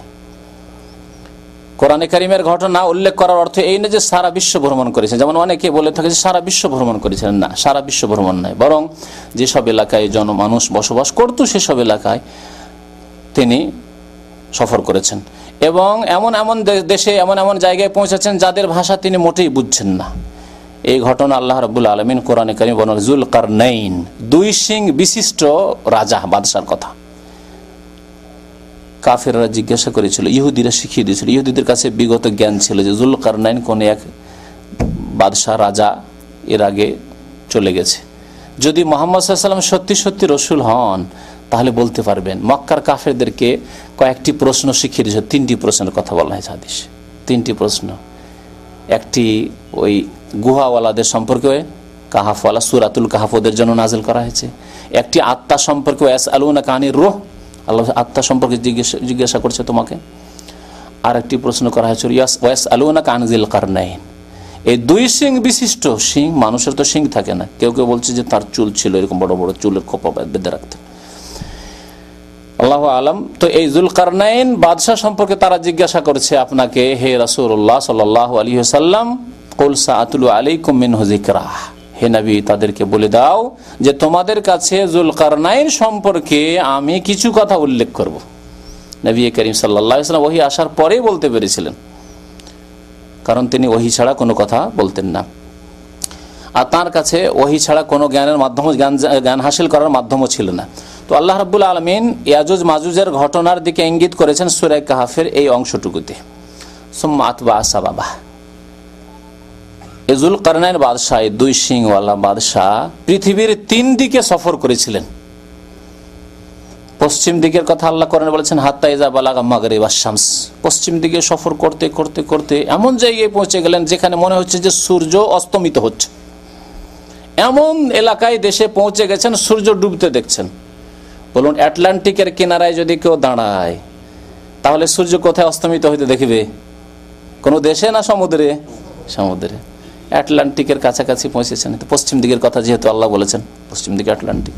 A: কোরআনে কারিমের ঘটনা উল্লেখ করার অর্থ এই না যে সারা বিশ্ব ভ্রমণ করেছেন, যেমন অনেকে বলে থাকে যে সারা বিশ্ব ভ্রমণ করেছিলেন। না, সারা বিশ্ব ভ্রমণ নয়, বরং যেসব এলাকায় জনমানুষ বসবাস করত সেসব এলাকায় তিনি সফর করেছেন এবং এমন এমন দেশে এমন এমন জায়গায় পৌঁছেছেন যাদের ভাষা তিনি মোটেই বুঝছেন না। এই ঘটনা আল্লাহ রাব্বুল আলামিন কোরআনে কারিমে বর্ণনা করেছেন। যুলকারনাইন, দুই সিং বিশিষ্ট রাজা বাদশার কথা। কাফেররা জিজ্ঞাসা করেছিল, ইহুদিরা শিখিয়ে দিয়েছিল, ইহুদিদের কাছে বিগত জ্ঞান ছিল যে যুলকারনাইন কোন এক বাদশাহ রাজা এর আগে চলে গেছে। যদি মুহাম্মদ সাল্লাল্লাহু আলাইহি ওয়াসাল্লাম সত্যি সত্যি রসুল হন তাহলে বলতে পারবেন। মক্কার কাফেরদেরকে কয়েকটি প্রশ্ন শিখিয়ে দিয়েছে, 3টি প্রশ্নের কথা বলা হয়েছে হাদিসে। 3টি প্রশ্ন, একটি ওই গুহাওয়ালাদের সম্পর্কে কাহাফওয়ালা সূরাতুল কাহাফ ওদের জন্য নাজিল করা হয়েছে। একটি আত্মা সম্পর্কে ইয়াসআলুনাকা আনির রূহ, আল্লাহ আত্মা সম্পর্কে জিজ্ঞাসা করছে তোমাকে। আর একটি প্রশ্ন করা হয়েছিল ইয়াসআলুনাকা আন যিল কারনাইন। এই দুই সিং বিশিষ্ট সিং, মানুষের তো সিং থাকে না, কেউ কেউ বলছে যে তার চুল ছিল, এরকম বড় বড় চুলের খোপা বেঁধে রাখতেন, আল্লাহু আলাম। তো এই যুলকারনাইন বাদশাহ সম্পর্কে তারা জিজ্ঞাসা করছে আপনাকে, হে রাসূলুল্লাহ সাল্লাল্লাহু আলাইহি ওয়াসাল্লাম, কুল সাআতুলু আলাইকুম মিনহু যিকরা, হে নবী তাদেরকে বলে দাও যে তোমাদের কাছে যুলকারনাইন সম্পর্কে আমি কিছু কথা উল্লেখ করব। নবী করিম সাল্লাল্লাহু আলাইহি ওয়াসাল্লাম ওহী আসার পরেই বলতে পেরেছিলেন, কারণ তিনি ওহী ছাড়া কোনো কথা বলতেন না, আর তার কাছে ওহী ছাড়া কোনো জ্ঞানের মাধ্যম জ্ঞান হাসিল করার মাধ্যমও ছিল না। তো আল্লাহ রাব্বুল আলামিন ইয়াজুজ মাজুজের ঘটনার দিকে ইঙ্গিত করেছেন সূরা কাহফের এই অংশটুকুতে। সুম্মা আতবা সাবাবা, যুলকারনাইন বাদশাহ, দুই সিংওয়ালা বাদশাহ পৃথিবীর 3 দিকে সফর করেছিলেন। পশ্চিম দিকের কথা আল্লাহ কোরআনে বলেছেন হাত্তা ইযা বালাগা মাগরিবাশ শামস, পশ্চিম দিকে সফর করতে করতে করতে এমন জায়গায় পৌঁছে গেলেন যেখানে মনে হচ্ছে যে সূর্য অস্তমিত হচ্ছে। এমন এলাকায় দেশে পৌঁছে গেছেন সূর্য ডুবতে দেখছেন। বলুন, আটলান্টিকের কিনারায় যদি কেউ দাঁড়ায় তাহলে সূর্য কোথায় অস্তমিত হইতে দেখবে? কোনো দেশে না সমুদ্রে? সমুদ্রে। আটলান্টিকের কাছাকাছি পৌঁছেছেন। তো পশ্চিম দিকের কথা যেহেতু আল্লাহ বলেছেন, পশ্চিম দিকে আটলান্টিক।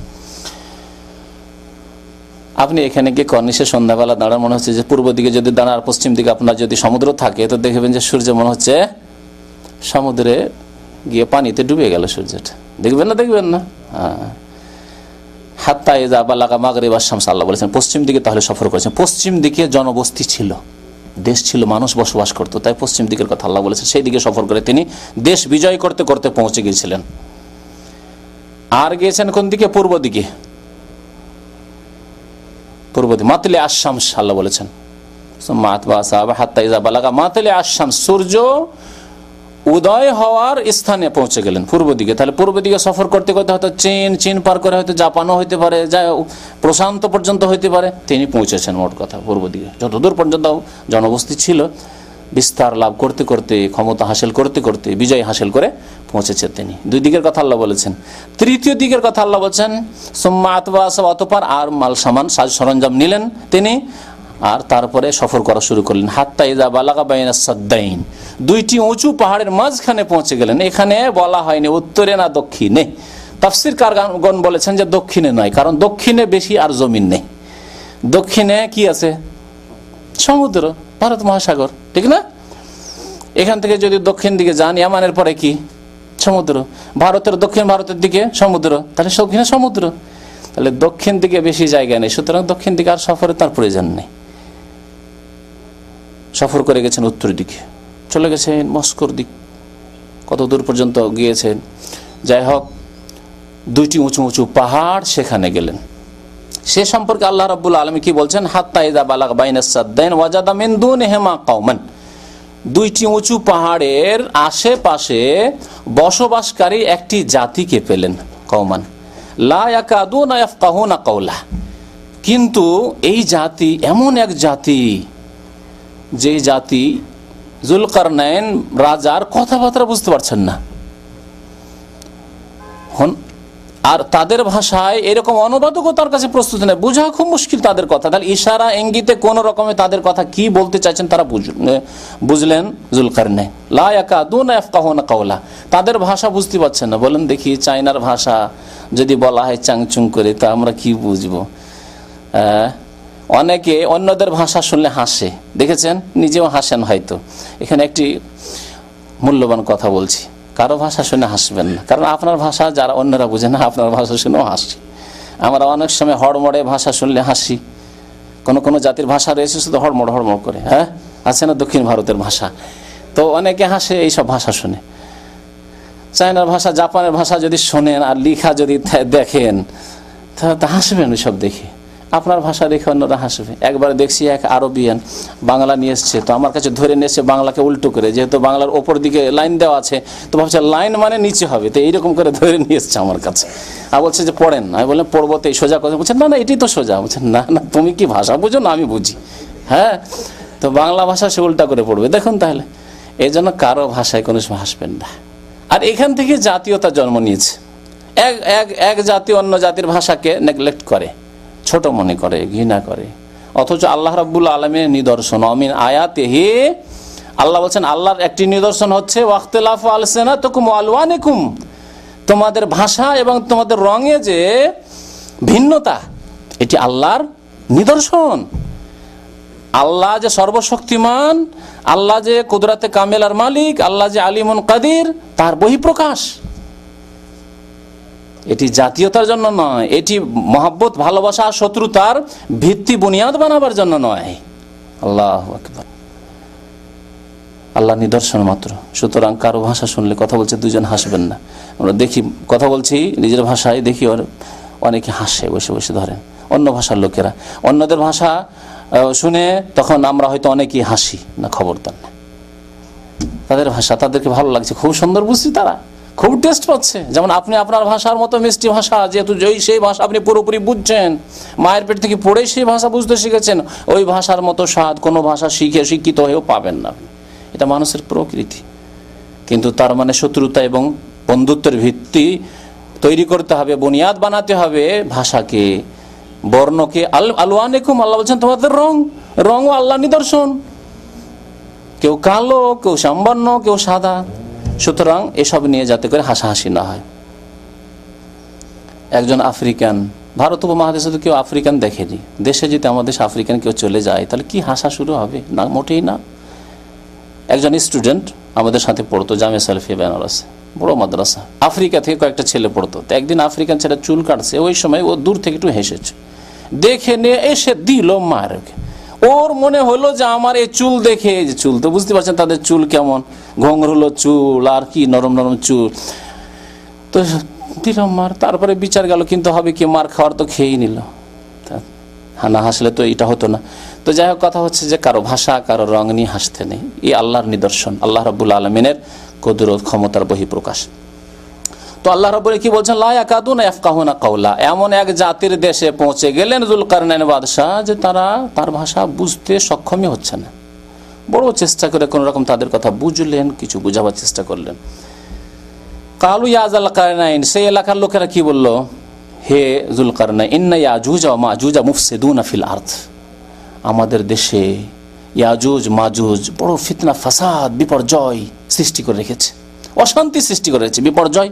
A: আপনি এখানে গিয়ে কর্নিশে সন্ধ্যাবেলা দাঁড়ান, মনে হচ্ছে যে পূর্ব দিকে যদি দাঁড়ান আর পশ্চিম দিকে আপনার যদি সমুদ্র থাকে তো দেখবেন যে সূর্য মনে হচ্ছে সমুদ্রে গিয়ে পানিতে ডুবে গেল সূর্যটা। দেখবেন না? দেখবেন না? হ্যাঁ। হাত্তা ইযা বালাগা মাগরিবাশ শামস, আল্লাহ বলেছেন পশ্চিম দিকে তাহলে সফর করেছেন। পশ্চিম দিকে জনবস্তি ছিল, দেশ ছিল, মানুষ বসবাস করতো, তাই পশ্চিম দিকের কথা আল্লাহ বলেছেন। সেই দিকে সফর করে তিনি দেশ বিজয় করতে করতে পৌঁছে গিয়েছিলেন। আর গিয়েছেন কোন দিকে? পূর্ব দিকে। পূর্ব দিকে মাতলে আশ-শামস আল্লাহ বলেছেন। সুম্মা আতবা সাহাবা হাত্তা ইযা বালাগা মাতলে আশ-শামস, সূর্য উদয় হওয়ার স্থানে পৌঁছে গেলেন পূর্ব দিকে। তাহলে পূর্ব দিকে সফর করতে করতে হয়তো চীন পার করে হয়তো জাপানও হইতে পারে, প্রশান্ত পর্যন্ত হইতে পারে, তিনি পৌঁছেছেন মোট কথা পূর্ব দিকে। যতদূর পর্যন্ত জনবস্তি ছিল, বিস্তার লাভ করতে করতে, ক্ষমতা হাসিল করতে করতে, বিজয় হাসিল করে পৌঁছেছেন তিনি। 2 দিকের কথা আল্লাহ বলেছেন। তৃতীয় দিকের কথা আল্লাহ বলছেন সুম্মা আতবা সাবা, অতঃপর আর মাল সামান সাজ সরঞ্জাম নিলেন তিনি, আর তারপরে সফর করা শুরু করলেন। হাত্তা ইযা বালাগা বাইনাস সাদ্দাইন, 2টি উঁচু পাহাড়ের মাঝখানে পৌঁছে গেলেন। এখানে বলা হয়নি উত্তরে না দক্ষিণে, তাফসীরকারগণ বলেছেন যে দক্ষিণে নয়, কারণ দক্ষিণে বেশি আর জমিন নেই। দক্ষিণে কি আছে? সমুদ্র, ভারত মহাসাগর, ঠিক না? এখান থেকে যদি দক্ষিণ দিকে যান, ইয়ামানের পরে কি? সমুদ্র। ভারতের দক্ষিণ ভারতের দিকে সমুদ্র, তাহলে দক্ষিণে সমুদ্র। তাহলে দক্ষিণ দিকে বেশি জায়গা নেই, সুতরাং দক্ষিণ দিকে আর সফরে তার প্রয়োজন নেই। সফর করে গেছেন উত্তর দিকে, চলে গেছেন মস্কোর দিক। কত দূর পর্যন্ত গিয়েছেন? যাই হোক, দুইটি উঁচু উঁচু পাহাড় সেখানে গেলেন। সে সম্পর্কে আল্লাহ রাব্বুল আলামিন কি বলছেন, হাত্তা ইযা বালাগ বাইনাস সাদ্দাইন ওয়াজাদা মিন দুনিহিমা কওমান, দুইটি উঁচু পাহাড়ের আশেপাশে বসবাসকারী একটি জাতিকে পেলেন। কওমান লা ইয়াকাদুনা ইয়াফকাহুনা কাওলা, কিন্তু এই জাতি এমন এক জাতি, যে জাতি যুলকারনাইন রাজার কথাবার্তা বুঝতে পারছেন না, আর তাদের ভাষায় এরকম অনুবাদকও তার কাছে প্রস্তুত নেই, বোঝা খুব মুশকিল তাদের কথা। তাহলে ইশারা ইঙ্গিতে কোন রকমে তাদের কথা কি বলতে চাইছেন তারা বুঝলেন যুলকারনাইন। লা ইয়াকাদুনা ইয়াফকাহুনা কাওলা, তাদের ভাষা বুঝতে পারছেন না। বলেন দেখি, চায়নার ভাষা যদি বলা হয় চাংচুং করে, তা আমরা কি বুঝবো? অনেকে অন্যদের ভাষা শুনলে হাসে, দেখেছেন, নিজেও হাসেন হয়তো। এখানে একটি মূল্যবান কথা বলছি, কারো ভাষা শুনে হাসবেন না, কারণ আপনার ভাষা যারা অন্যরা বুঝে না, আপনার ভাষা শুনেও হাসি। আমরা অনেক সময় হড়মড়ে ভাষা শুনলে হাসি। কোন কোন জাতির ভাষা রয়েছে শুধু হড়মড় হড়মড় করে, হ্যাঁ, আছে না দক্ষিণ ভারতের ভাষা, তো অনেকে হাসে এইসব ভাষা শুনে। চায়নার ভাষা, জাপানের ভাষা যদি শোনেন আর লিখা যদি দেখেন, তা হাসবেন ওইসব দেখে। আপনার ভাষা দেখে অন্যরা হাসবে। একবার দেখছি এক আরবিয়ান বাংলা নিয়ে এসছে, তো আমার কাছে ধরে নিয়ে এসছে বাংলাকে উল্টো করে, যেহেতু বাংলার ওপর দিকে লাইন দেওয়া আছে, তো ভাবছে লাইন মানে নিচে হবে, তো এইরকম করে ধরে নিয়ে এসছে আমার কাছে। আর বলছে যে পড়েন, আমি বললাম পড়বো, তো এই সোজা কথা বলছেন, না না এটাই তো সোজা। বলছেন না না, তুমি কি ভাষা বুঝো না আমি বুঝি, হ্যাঁ, তো বাংলা ভাষা সে উল্টা করে পড়বে। দেখুন, তাহলে এই জন্য কারো ভাষায় কোনো সময় হাসবেন না। আর এখান থেকে জাতীয়তা জন্ম নিয়েছে। এক জাতি অন্য জাতির ভাষাকে নেগলেক্ট করে, ছোট মনে করে, ঘৃণা করে, অথচ আল্লাহ রাব্বুল আলামিনের নিদর্শন অমিন আয়াতিহি, আল্লাহ বলছেন আল্লাহর একটি নিদর্শন হচ্ছে ওয়াখতিলাফু আলসিনাতিকুম ওয়া আলওয়ানিকুম, তোমাদের ভাষা এবং তোমাদের রঙে যে ভিন্নতা, এটি আল্লাহর নিদর্শন। আল্লাহ যে সর্বশক্তিমান, আল্লাহ যে কুদরতে কামেলার মালিক, আল্লাহ যে আলিমুন কাদির, তার বহিঃপ্রকাশ। এটি জাতীয়তার জন্য নয়, এটি মহব্বত, ভালোবাসা, শত্রুতার ভিত্তি বুনিয়াদ বানাবার জন্য নয়। আল্লাহু আকবার, আল্লাহ নিদর্শন মাত্র। সুতরাং কারো ভাষা শুনলে, কথা বলছে দুজন হাসবেন না। আমরা দেখি, কথা বলছি নিজের ভাষায়, দেখি অনেকে হাসে বসে বসে, ধরেন অন্য ভাষার লোকেরা অন্যদের ভাষা শুনে, তখন আমরা হয়তো অনেকেই হাসি না, খবরদার না। তাদের ভাষা তাদেরকে ভালো লাগছে, খুব সুন্দর বুঝছি, তারা খুব টেস্ট পাচ্ছে। যেমন আপনি আপনার ভাষার মতো মিষ্টি ভাষা, যেহেতু সেই ভাষা আপনি পুরোপুরি বুঝছেন, মায়ের পেট থেকে পড়েই সেই ভাষা বুঝতে শিখেছেন, ওই ভাষার মতো স্বাদ কোনো ভাষা শিক্ষিত হয়েও পাবেন না। এটা মানুষের প্রকৃতি। কিন্তু তার মানে শত্রুতা এবং বন্ধুত্বের ভিত্তি তৈরি করতে হবে, বুনিয়াদ বানাতে হবে ভাষাকে, বর্ণকে। আলওয়ানিকুম, আল্লাহ বলছেন তোমাদের রঙও আল্লাহ নিদর্শন, কেউ কালো, কেউ সাম্বর্ণ, কেউ সাদা। সুতরাং এসব নিয়ে যাতে করে হাসাহাসি না হয়। একজন আফ্রিকান, ভারত উপমহাদেশে তো কেউ আফ্রিকান দেখেনি, দেশে যদি আমাদের দেশে আফ্রিকান কেউ চলে যায় তাহলে কি হাসা শুরু হবে? না, মোটেই না। একজন স্টুডেন্ট আমাদের সাথে পড়তো জামিয়া সালেফিয়া বেনারসে, বড় মাদ্রাসা, আফ্রিকা থেকে কয়েকটা ছেলে পড়তো। তো একদিন আফ্রিকান ছেলে চুল কাটছে, ওই সময় ও দূর থেকে একটু হেসেছে, দেখে নিয়ে এসে দিল মার। ওর মনে হলো যে আমার এই চুল দেখে, যে চুল তো বুঝতে পারছেন তাদের চুল কেমন, ঘোংরুলো চুল আর কি নরম নরম চুল, তো দিলাম মার। তারপরে বিচার গেল, কিন্তু হবে কি, মার খাওয়ার তো খেয়েই নিল, না হাসলে তো এটা হতো না। তো যাই হোক, কথা হচ্ছে যে কারো ভাষা, কারো রং নিয়ে হাসতে নেই। এই আল্লাহর নিদর্শন, আল্লাহ রাব্বুল আলামিনের কুদরত, ক্ষমতার বহিঃপ্রকাশ। তো আল্লাহ রাব্বুল কি বলছেন, লা ইয়াকাদুনা ইয়াফকাহুনা কাওলা, এমন এক জাতির দেশে পৌঁছে গেলেন যুলকারনাইন বাদশাহ, যে তার ভাষা বুঝতে সক্ষমই হচ্ছে না। বড় চেষ্টা করে কোন রকম তাদের কথা বুঝলেন, কিছু বুঝাবার চেষ্টা করলেন। কালু ইয়া যুলকারনাইন, সেই এলাকার লোকেরা কি বলল, হে যুলকারনাইন, ইন্না ইয়াজুজ ওয়া মাজুজ মুফসিদুনা ফিল আরদ, আমাদের দেশে ইয়াজুজ মাজুজ বড় ফিতনা, ফাসাদ, বিপর্যয় সৃষ্টি করে রেখেছে, অশান্তি সৃষ্টি করে রেখেছে। বিপর্যয়,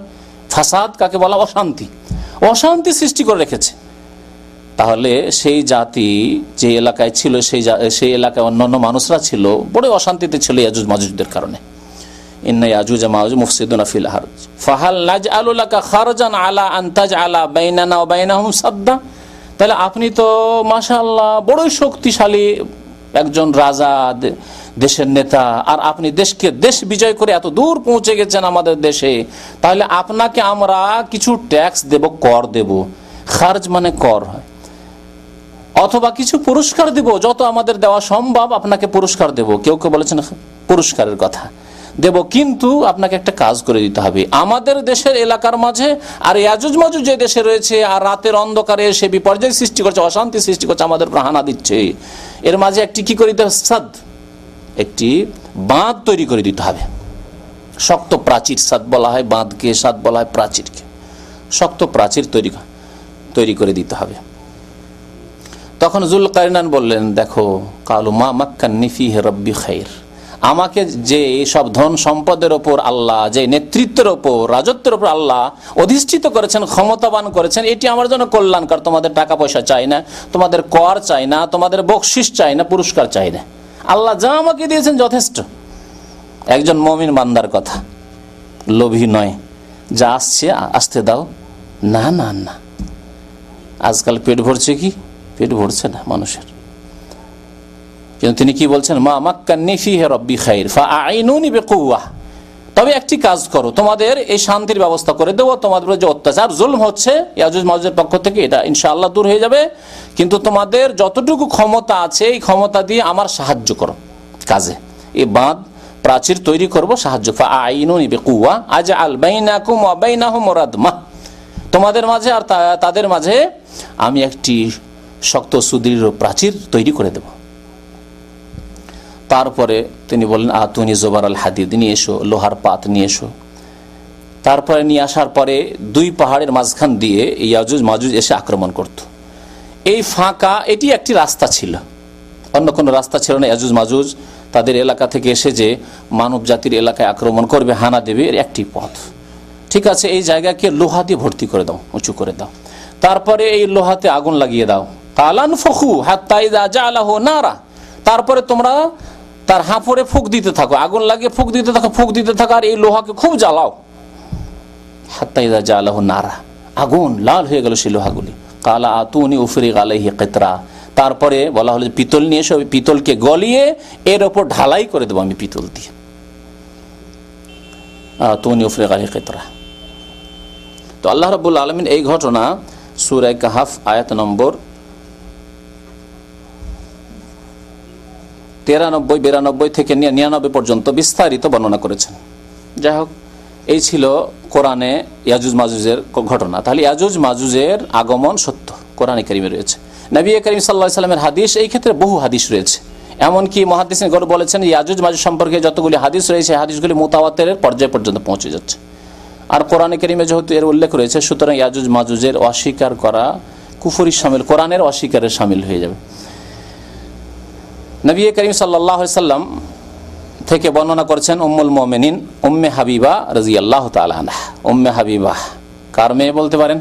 A: ফাসাদ কাকে বলা? অশান্তি, অশান্তি সৃষ্টি করে রেখেছে। তাহলে সেই জাতি যে এলাকায় ছিল, সেই এলাকায় অন্যান্য মানুষরা ছিল, বড় অশান্তিতে ছিল ইয়াজুজ মাজুজদের কারণে। ইন্না ইয়াজুজ মাজুজ মুফসিদুনা ফিল আরদ ফাহাল নাজআলু লাকা খারজান আলা আন তাজআলা বাইনানা ওয়া বাইনাহুম সাদ্দা, তাহলে আপনি তো মাশাআল্লাহ বড়ই শক্তিশালী একজন রাজা, দেশের নেতা, আর আপনি দেশকে দেশ বিজয় করে এত দূর পৌঁছে গেছেন আমাদের দেশে, তাহলে আপনাকে আমরা কিছু ট্যাক্স দেব, কর দেব। খার্জ মানে কর হয়, অথবা কিছু পুরস্কার দেব, যত আমাদের দেওয়া সম্ভব আপনাকে পুরস্কার দেব। কেউ কেউ বলেছেন পুরস্কারের কথা দেব, কিন্তু আপনাকে একটা কাজ করে দিতে হবে আমাদের দেশের এলাকার মাঝে, আর ইয়াজুজ মাজুজ যে দেশে রয়েছে আর রাতের অন্ধকারে সে বিপর্যয় সৃষ্টি করছে, অশান্তি সৃষ্টি করছে, আমাদের প্রাণা দিচ্ছে, এর মাঝে একটি কি করে দিতে হবে, সাদ, একটি বাঁধ তৈরি করে দিতে হবে। শক্ত প্রাচীর, সাদ বলা হয় বাঁধকে, সাদ বলা হয় প্রাচীরকে। শক্ত প্রাচীর তৈরি করে দিতে হবে। তখন যুলকারনাইন বললেন, দেখো, কালু মা মাক্কান্নি ফিহি রব্বি খাইর, আমাকে যে সব ধন সম্পদের ওপর আল্লাহ, যে নেতৃত্বের ওপর, রাজত্বের ওপর আল্লাহ অধিষ্ঠিত করেছেন, ক্ষমতাবান করেছেন, এটি আমার জন্য কল্যাণকর। তোমাদের টাকা পয়সা চাই না, তোমাদের কর চাই না, তোমাদের বকশিস চাই না, পুরস্কার চাই না, আল্লাহ যা আমাকে দিয়েছেন যথেষ্ট। একজন মুমিন বান্দার কথা, লোভী নয়, যা আসছে আসতে দাও। না না না, আজকাল পেট ভরছে কি? পেট ভরছে না মানুষের। কিন্তু তিনি কি বলছেন, মা মাক্কান্নি ফিহি রব্বি খাইর ফাআইনুনি বিকুওয়া, তবে একটি কাজ করো, তোমাদের এই শান্তির ব্যবস্থা করে দেবো, তোমাদের যে অত্যাচার জুলম হচ্ছে ইয়াজুজ মাজুজের পক্ষ থেকে, এটা ইনশাআল্লাহ দূর হয়ে যাবে, কিন্তু তোমাদের যতটুকু ক্ষমতা আছে এই ক্ষমতা দিয়ে আমার সাহায্য করো কাজে, এই বাঁধ প্রাচীর তৈরি করব, সাহায্য। ফাআইনুনি বিকুওয়া আজআল বাইনাকুম ওয়া বাইনাহুম রাদমা, তোমাদের মাঝে আর তাদের মাঝে আমি একটি শক্ত সুদৃঢ় প্রাচীর তৈরি করে দেব। তারপরে তিনি বললেন, আতুনি জোবার আল হাদিদ, নিয়ে এসো, লোহার পাত নিয়ে এসো। তারপরে নিয়ে আসার পরে দুই পাহাড়ের মাঝখান দিয়ে ইয়াজুজ মাজুজ এসে আক্রমণ করত। এই ফাঁকা, এটি একটি রাস্তা ছিল, অন্য কোনো রাস্তা ছিল না। ইয়াজুজ মাজুজ তাদের এলাকা থেকে এসে যে মানব জাতির এলাকায় আক্রমণ করবে, হানা দেবে, এর একটি পথ। ঠিক আছে, এই জায়গাকে লোহা দিয়ে ভর্তি করে দাও, উঁচু করে দাও, তারপরে এই লোহাতে আগুন লাগিয়ে দাও। কালান ফখু হাত্তা ইযা জাআলাহু নারা, তারপরে তোমরা তার হাঁফড়ে ফুঁক দিতে থাকো, আগুন লাগিয়ে ফুঁক দিতে থাকো, ফুঁক দিতে থাকো, আর এই লোহাকে খুব জ্বালাও। হাত্তা ইযা জাআলাহু নারা, আগুন লাল হয়ে গেল সেই লোহাগুলি। কালা আতুনি উফরিগ আলাইহি কিতরা, তারপরে বলা হলো পিতল নিয়ে এসো, পিতলকে গলিয়ে এর ওপর ঢালাই করে দেবো আমি পিতল দিয়ে। আতুনি উফরিগ আলাইহি কিতরা। তো আল্লাহ রাব্বুল আলামিন এই ঘটনা সূরা কাহফ আয়াত নম্বর 93, 92 থেকে 99 পর্যন্ত বিস্তারিত বর্ণনা করেছেন। যাই হোক, এই ছিল কোরআনে ইয়াজুজ মাজুজের ঘটনা। তাহলে ইয়াজুজ মাজুজের আগমন সত্য, কোরআনে কারিমে রয়েছে। নবী করিম সাল্লাল্লাহু আলাইহি সাল্লামের হাদিস, এই ক্ষেত্রে বহু হাদিস রয়েছে। এমনকি মুহাদ্দিসিনগণ বলেছেন ইয়াজুজ মাজুজ সম্পর্কে যতগুলি হাদিস রয়েছে, হাদিসগুলি মুতাওয়াতিরের পর্যায় পর্যন্ত পৌঁছে যাচ্ছে। আর কোরআনে কারিমে যেহেতু এর উল্লেখ রয়েছে, সুতরাং ইয়াজুজ মাজুজের অস্বীকার করা কুফরি শামিল, কোরআনের অস্বীকারের শামিল হয়ে যাবে। নবী করিম সাল্লাল্লাহু আলাইহি সাল্লাম থেকে বর্ণনা করেছেন উম্মুল মুমিনিন উম্মে হাবিবা রাদিয়াল্লাহু তাআলা আনহা। উম্মে হাবিবা কার মেয়ে বলতে পারেন?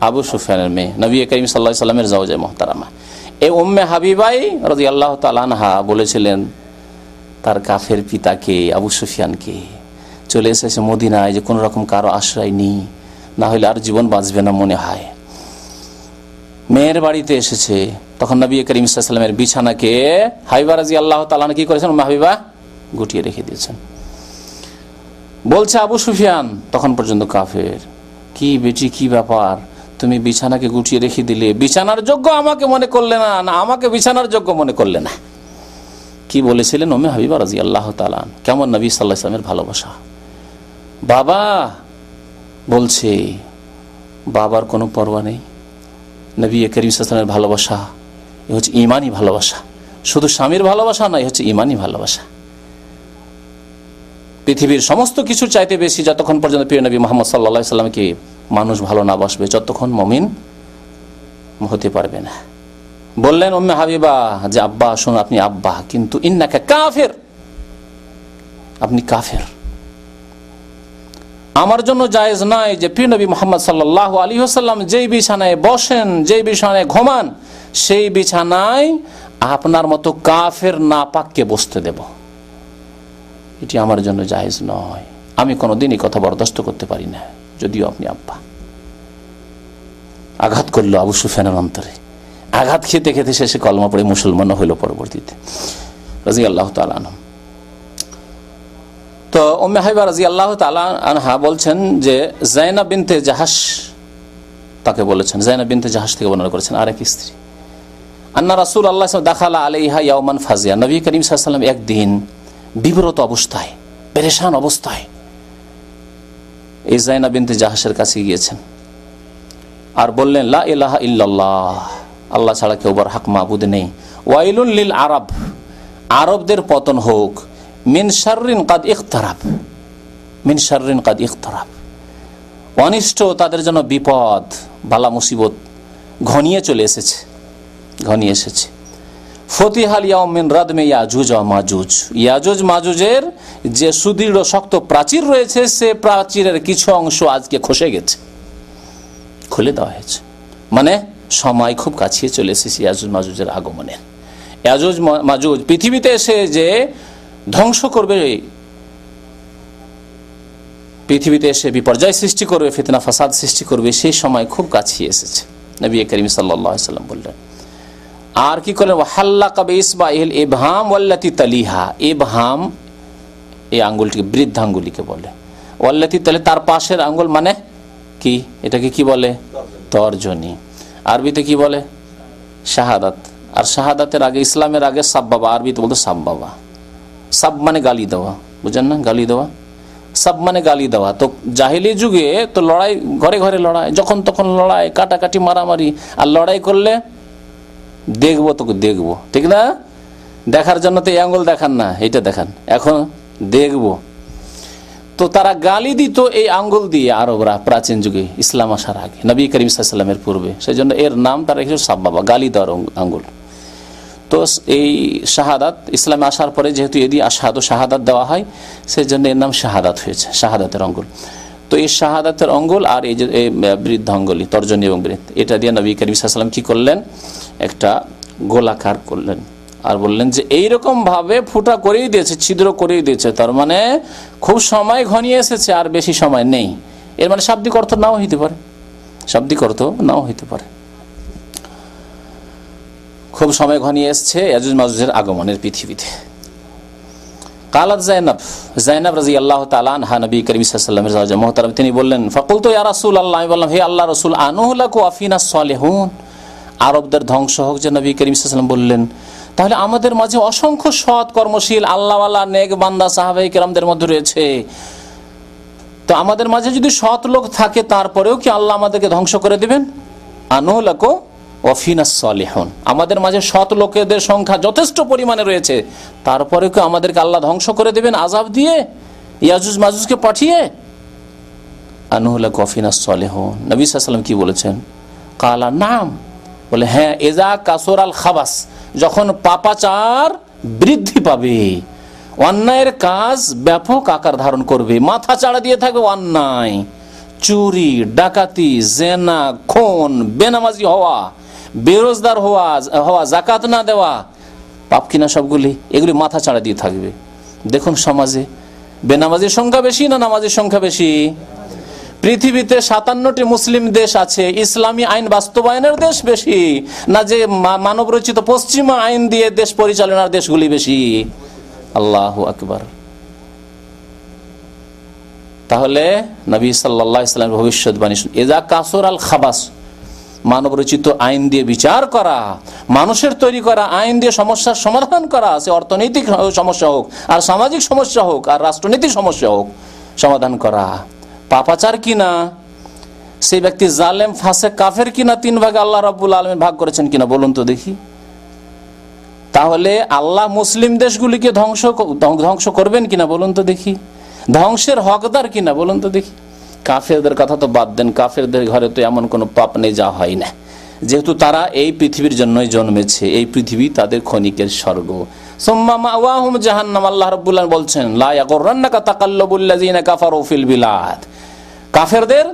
A: আবু সুফিয়ানের মেয়ে, নবী করিম সাল্লাল্লাহু আলাইহি সাল্লামের জাওজা মুহতারামা। এই উম্মে হাবিবাই রাদিয়াল্লাহু তাআলা আনহা বলেছিলেন তার কাফের পিতাকে, আবু সুফিয়ানকে, চলে এসেছে মদিনায়, যে কোনো রকম কারো আশ্রয় নেই, না হলে আর জীবন বাঁচবে না মনে হয়। মেয়ের বাড়িতে এসেছে, তখন নবী করিম সাল্লাল্লাহু আলাইহি সাল্লামের বিছানাকে হাবিবা রাদিয়াল্লাহু তাআলা আনহা কি করেছেন? উম্মে হাবিবা গুটিয়ে রেখে দিয়েছেন। বলছে আবু সুফিয়ান, তখন পর্যন্ত কাফের, কি বেটি, কি ব্যাপার, তুমি বিছানাকে গুটিয়ে রেখে দিলে, বিছানার যোগ্য আমাকে মনে করলে না, না আমাকে বিছানার যোগ্য মনে করলে না। কি বলেছিলেন উম্মে হাবিবা রাদিয়াল্লাহু তাআলা? কেমন নবী সাল্লাল্লাহু আলাইহি সাল্লামের ভালোবাসা। বাবা বলছে, বাবার কোনো পরোয়া নেই। নবী করিম সাল্লাল্লাহু আলাইহি সাল্লামের ভালোবাসা এ হচ্ছে ঈমানি ভালোবাসা, শুধু স্বামীর ভালোবাসা নয়, হচ্ছে ঈমানি ভালোবাসা। পৃথিবীর সমস্ত কিছুর চাইতে বেশি যতক্ষণ পর্যন্ত প্রিয় নবী মুহাম্মদ সাল্লাল্লাহু আলাইহি সাল্লামকে মানুষ ভালো না বাসবে, যতক্ষণ মুমিন হতে পারবে না। বললেন উম্মে হাবিবা যে আব্বা শুনুন, আপনি আব্বা, কিন্তু ইন্নাকা কাফির, আপনি কাফের। আমার জন্য জায়েজ নয় যে প্রিয় নবী মুহাম্মদ সাল্লাল্লাহু আলাইহি ওয়াসাল্লাম যেই বিছানায় বসেন, যেই বিছানায় ঘুমান, সেই বিছানায় আপনার মতো কাফের নাপাককে বসতে দেব, এটি আমার জন্য জায়েজ নয়। আমি কোনোদিনই কথা বরদাস্ত করতে পারি না, যদিও আপনি আব্বা। আঘাত করলো আবু সুফিয়ানের অন্তরে। আঘাত খেতে খেতে শেষে কলমা পড়ে মুসলমান হইল পরবর্তীতে রাদিয়াল্লাহু তাআলা আনহু। তো উম্মে হাবিবা রাদিয়াল্লাহু তাআলা আনহা বলছেন যে যায়নাব বিনতে জাহাশ তাকে বলেছেন, যায়নাব বিনতে জাহাশ থেকে বর্ণনা করেছেন আরেক স্ত্রী, আন্না রাসূলুল্লাহ দাখালা আলাইহা ইয়াওমান ফাজিয়া, নবী করিম সাল্লাল্লাহু আলাইহি ওয়াসাল্লাম একদিন বিব্রত অবস্থায়, পেরেশান অবস্থায় এই যায়নাব বিনতে জাহাশের কাছে গিয়েছেন আর বললেন, লা ইলাহা ইল্লাল্লাহ, আল্লাহ ছাড়া কেউ বড় হক মাবুদ নেই, ওয়াইলুন লিল আরব, আরবদের পতন হোক, মিন শাররিন কাদ ইখতারাব, মিন শাররিন কাদ ইখতারাব, অনিষ্ট তাদের জন্য বিপদ বালা মুসিবত ঘনিয়ে চলে এসেছে, ঘনিয়ে এসেছে। ফতিহাল ইয়াউম মিন রাদমে ইয়াজুজ ওয়া মাজুজ, ইয়াজুজ মাজুজের যে সুদৃঢ় শক্ত প্রাচীর রয়েছে সে প্রাচীরের কিছু অংশ আজকে খসে গেছে, খুলে দেওয়া হয়েছে। মানে সময় খুব কাছে চলে এসেছে ইয়াজুজ মাজুজের আগমনের। ইয়াজুজ মাজুজ পৃথিবীতে এসে যে ধ্বংস করবে, পৃথিবীতে এসে বিপর্যয় সৃষ্টি করবে, ফিতনা ফাসাদ সৃষ্টি করবে, সেই সময় খুব কাছে এসেছে। নবী করিম সাল্লাল্লাহু আলাইহি ওয়াসাল্লাম বললেন। আর কি করলেন, ওয়াহাল্লাকা বিইসবাইহিল ইবহাম ওয়াল্লাতি তালিহা, ইবহাম এই আঙ্গুলটিকে বৃদ্ধাঙ্গুলিকে বলে, ওয়াল্লাতি তালি তার পাশের আঙ্গুল মানে কি, এটাকে কি বলে, তর্জনী, আরবিতে কি বলে শাহাদাত। আর শাহাদাতের আগে, ইসলামের আগে সাব্বাবা, আরবিতে বলতো সাব্বাবা। সাব মানে গালি দেওয়া, বুঝেন না, গালি দেওয়া, সাব মানে গালি দেওয়া। তো জাহিলি যুগে তো লড়াই, ঘরে ঘরে লড়াই, যখন তখন লড়াই, কাটাকাটি, মারামারি। আর লড়াই করলে দেখবো তোকে দেখবো, ঠিক না, দেখার জন্য তো এই আঙ্গুল দেখান না, এইটা দেখান, এখন দেখবো। তো তারা গালি দিত এই আঙ্গুল দিয়ে আরবরা প্রাচীন যুগে, ইসলাম আসার আগে, নবী করিম সাল্লাল্লাহু আলাইহি ওয়াসাল্লামের পূর্বে। সেই জন্য এর নাম তারা রেখেছে সাব্বাবা, গালি দেওয়ার আঙ্গুল। তো এই শাহাদাত ইসলামে আসার পরে যেহেতু এদি আশহাদু শাহাদাত দেওয়া হয়, সেই জন্য এর নাম শাহাদাত হয়েছে, শাহাদাতের আঙ্গুল। তো এই শাহাদাতের আঙ্গুল আর এই যে বৃদ্ধ আঙ্গুলি, তর্জনী এবং বৃদ্ধ, এটা দিয়ে নবী করিম সাল্লাল্লাহু আলাইহি ওয়াসাল্লাম কি করলেন, একটা গোলাকার করলেন আর বললেন যে এইরকম ভাবে ফুটা করেই দিয়েছে, ছিদ্র করেই দিয়েছে, তার মানে খুব সময় ঘনিয়ে এসেছে, আর বেশি সময় নেই। এর মানে শাব্দিক অর্থ নাও হইতে পারে, শাব্দিক অর্থ নাও হইতে পারে। খুব সময় ঘনিয়ে এসছে ইয়াজুজ মাজুজের আগমনের পৃথিবীতে। কালাত যায়নাব, যায়নাব রাদিয়াল্লাহু তাআলা আনহা নবী করিম সাল্লাল্লাহু আলাইহি ওয়াসাল্লামের জাওজা মুহতারাম, তিনি বললেন, ফাকুলতু ইয়া রাসূলুল্লাহ, আমি বললাম হে আল্লাহর রাসূল, আনুহলাকু আফিনাস সালিহুন, আরবদের ধ্বংস হোক। যে নবী করিম সাল্লাল্লাহু আলাইহি ওয়াসাল্লাম বললেন, তাহলে আমাদের মাঝে অসংখ্য সৎ কর্মশীল আল্লাহওয়ালা নেক বান্দা সাহাবায়ে কেরামদের মধ্যে রয়েছে, তো আমাদের মাঝে যদি সৎ লোক থাকে তারপরেও কি আল্লাহ আমাদেরকে ধ্বংস করে দিবেন? আনুহলাকু ওয়াফিনাস সালিহুন, আমাদের মাঝে সৎ লোকেদের সংখ্যা যথেষ্ট পরিমাণে রয়েছে, তারপরে কি আমাদেরকে আল্লাহ ধ্বংস করে দেবেন আযাব দিয়ে, ইয়াজুজ মাজুজকে পাঠিয়ে? আনুহলাকু ওয়াফিনাস সালিহুন, নবী সাল্লাল্লাহু আলাইহি ওয়াসাল্লাম কি বলেছেন? কালা নাম, বলে হ্যাঁ, এজা কাসুরাল খাবাস, যখন পাপাচার বৃদ্ধি পাবে, অন্যায়ের কাজ ব্যাপক আকার ধারণ করবে, মাথা চাড়া দিয়ে থাকবে অন্যায়, চুরি, ডাকাতি, জেনা, খুন, বেনামাজি হওয়া, বেরোজগার হওয়া, যাকাত না দেওয়া, পাপ কিনা সবগুলি, এগুলি মাথা চাড়া দিয়ে থাকবে। দেখুন সমাজে বেনামাজির সংখ্যা বেশি না নামাজির সংখ্যা বেশি? পৃথিবীতে 57টি মুসলিম দেশ আছে, ইসলামী আইন বাস্তবায়নের দেশ বেশি না যে মানব রচিত পশ্চিমা আইন দিয়ে দেশ পরিচালনার দেশগুলি বেশি? আল্লাহু আকবার। তাহলে নবী সাল্লাল্লাহু আলাইহি ওয়াসাল্লামের ভবিষ্যৎবাণী, এজা কাসুরাল খাবাস, মানব রচিত আইন দিয়ে বিচার করা, মানুষের তৈরি করা আইন দিয়ে সমস্যার সমাধান করা, সে অর্থনৈতিক সমস্যা হোক আর সামাজিক সমস্যা হোক আর রাষ্ট্রনীতিক সমস্যা হোক, সমাধান করা। পাপাচার কিনা, সেই ব্যক্তি জালেম, ফাসেক, কাফের কিনা, 3 ভাগে আল্লাহ রাব্বুল আলামিন ভাগ করেছেন কিনা বলুন তো দেখি। তাহলে আল্লাহ মুসলিম দেশগুলিকে ধ্বংস করবেন কিনা বলুন তো দেখি, ধ্বংসের হকদার কিনা বলুন তো দেখি। কাফেরদের কথা তো বাদ দেন, কাফেরদের ঘরে তো এমন কোনো পাপ নেই যা হয় না, যেহেতু তারা এই পৃথিবীর জন্যই জন্মেছে, এই পৃথিবী তাদের ক্ষণিকের স্বর্গ। সুম্মা মাওয়াহুম জাহান্নাম, আল্লাহ রাব্বুল আলামিন বলছেন, লা ইয়াগুররান্নাকা তাকাল্লুবুল লাযিনা কাফারু ফিল বিলাদ, কাফেরদের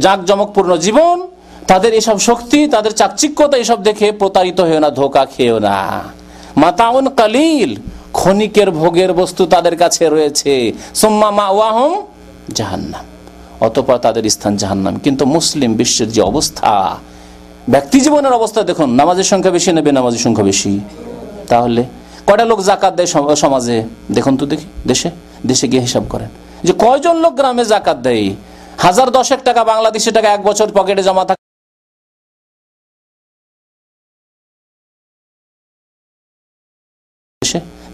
A: জাঁকজমকপূর্ণ জীবন, তাদের এসব শক্তি, তাদের চাকচিক্যতা, এসব দেখে প্রতারিত হয়েও না, ধোঁকা খেয়েও না। মাতাউন কালিল, ক্ষণিকের ভোগের বস্তু তাদের কাছে রয়েছে। সুম্মা মাওয়াহুম জাহান্নাম, অতঃপর তাদের স্থান জাহান্নাম। কিন্তু মুসলিম বিশ্বের যে অবস্থা, ব্যক্তি জীবনের অবস্থা দেখুন, নামাজের সংখ্যা বেশি না বেনামাজির সংখ্যা বেশি? তাহলে কয়টা লোক জাকাত দেয় সমাজে? দেখুন তো দেখি, দেশে দেশে গিয়ে হিসাব করেন যে কয়জন লোক গ্রামে জাকাত দেয়। 1010 টাকা বাংলাদেশি টাকা এক বছর পকেটে জমা থাকে,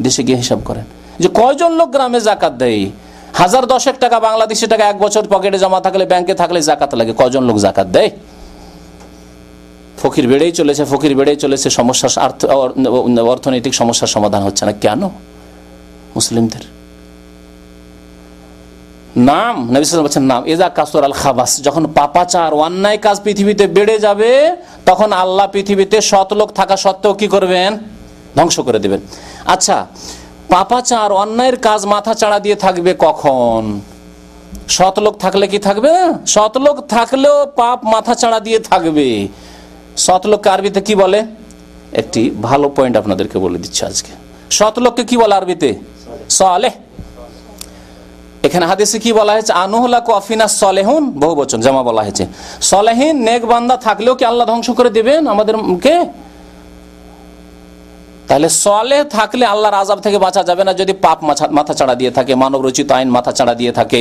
A: দেশে গিয়ে হিসাব করেন যে কয়জন লোক গ্রামে জাকাত দেয়। 1010 টাকা বাংলাদেশি টাকা এক বছর পকেটে জমা থাকলে, ব্যাংকে থাকলে জাকাত লাগে, কয়জন লোক জাকাত দেয়? ফকির বেড়েই চলেছে, ফকির বেড়েই চলেছে, সমস্যা অর্থনৈতিক সমস্যার সমাধান হচ্ছে না। কেন? মুসলিমদের নাম, নবী সাল্লাল্লাহু আলাইহি ওয়াসাল্লাম বলেছেন নাম ইজা কাসুর আল খাবাস, যখন পাপাচার অন্যায় কাজ পৃথিবীতে বেড়ে যাবে তখন আল্লাহ পৃথিবীতে সৎ লোক থাকা সত্ত্বেও কি করবেন? ধ্বংস করে দেবেন। আচ্ছা, পাপাচার অন্যায়ের কাজ মাথা চাড়া দিয়ে থাকবে কখন? সৎ লোক থাকলে কি থাকবে? সৎ লোক থাকলেও পাপ মাথা চাড়া দিয়ে থাকবে। সৎ লোককে আরবিতে কি বলে? একটি ভালো পয়েন্ট আপনাদেরকে বলে দিচ্ছি আজকে। সৎ লোককে কি বলে আরবিতে? সালেহ। এখানে হাদিসে কি বলা হয়েছে? আনুহলা কফিনা সলেহুন, বহু বচন জামা বলা হয়েছে। সলেহিন নেক বান্দা থাকলেও কি আল্লাহ ধ্বংস করে দেবেন আমাদেরকে? তাহলে সলেহ থাকলে আল্লাহর আযাব থেকে বাঁচা যাবে না যদি পাপ মাথা চাড়া দিয়ে থাকে, মানব রচিত আইন মাথা চাড়া দিয়ে থাকে,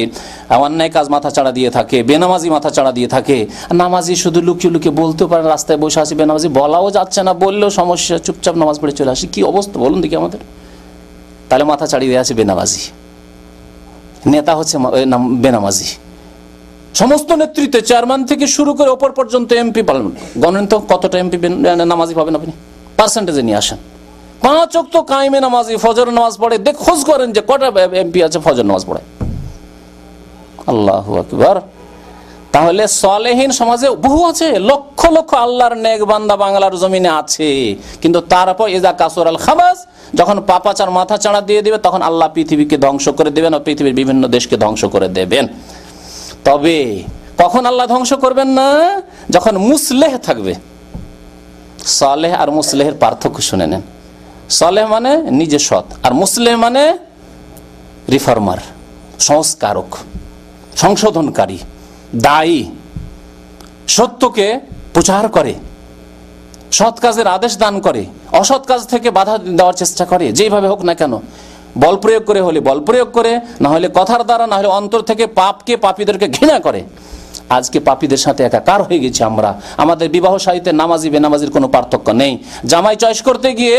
A: অন্যায় কাজ মাথা চাড়া দিয়ে থাকে, বেনামাজি মাথা চাড়া দিয়ে থাকে। নামাজি শুধু লুকিয়ে লুকিয়ে বলতেও পারে, রাস্তায় বসে আসি বেনামাজি, বলাও যাচ্ছে না, বললেও সমস্যা, চুপচাপ নামাজ পড়ে চলে আসি। কি অবস্থা বলুন দেখি আমাদের। তাহলে মাথা চাড়িয়ে আছে বেনামাজি, নেতা হচ্ছে বেনামাজি, সমস্ত নেতৃত্বে চেয়ারম্যান থেকে শুরু করে ওপর পর্যন্ত এমপি পালন। গণেন তো কতটা এমপি নামাজি পাবেন আপনি, পার্সেন্টেজে নিয়ে আসেন। 5 ওয়াক্ত কায়েমে নামাজি, ফজর নামাজ পড়ে, খোঁজ করেন যে কটা এমপি আছে ফজর নামাজ পড়ে। আল্লাহু আকবার। তাহলে সালেহীন সমাজে বহু আছে, লক্ষ লক্ষ আল্লাহর নেক বান্দা বাংলার জমিনে আছে, কিন্তু তারপর ইজা কাসুর আল খাবাস, যখন পাপাচার মাথা চাড়া দিয়ে দিবে তখন আল্লাহ পৃথিবীকে ধ্বংস করে দেবেন, ও পৃথিবীর বিভিন্ন দেশকে ধ্বংস করে দেবেন। তবে কখন আল্লাহ ধ্বংস করবেন না? যখন মুসলেহ থাকবে। সালেহ আর মুসলেহের পার্থক্য শুনে নেন। সালেহ মানে নিজে সৎ, আর মুসলেহ মানে রিফর্মার, সংস্কারক, সংশোধনকারী, দায়ী, সত্যকে প্রচার করে, সৎ কাজের আদেশ দান করে, অসৎ কাজ থেকে বাধা দেওয়ার চেষ্টা করে, যেভাবে হোক না কেন, বল প্রয়োগ করে হলে বল প্রয়োগ করে, না হলে কথার দ্বারা, না হলে অন্তর থেকে পাপকে, পাপীদেরকে ঘৃণা করে। আজকে পাপীদের সাথে একাকার হয়ে গেছি আমরা। আমাদের বিবাহ সাহিত্যে নামাজি বেনামাজির কোনো পার্থক্য নেই। জামাই চয়েস করতে গিয়ে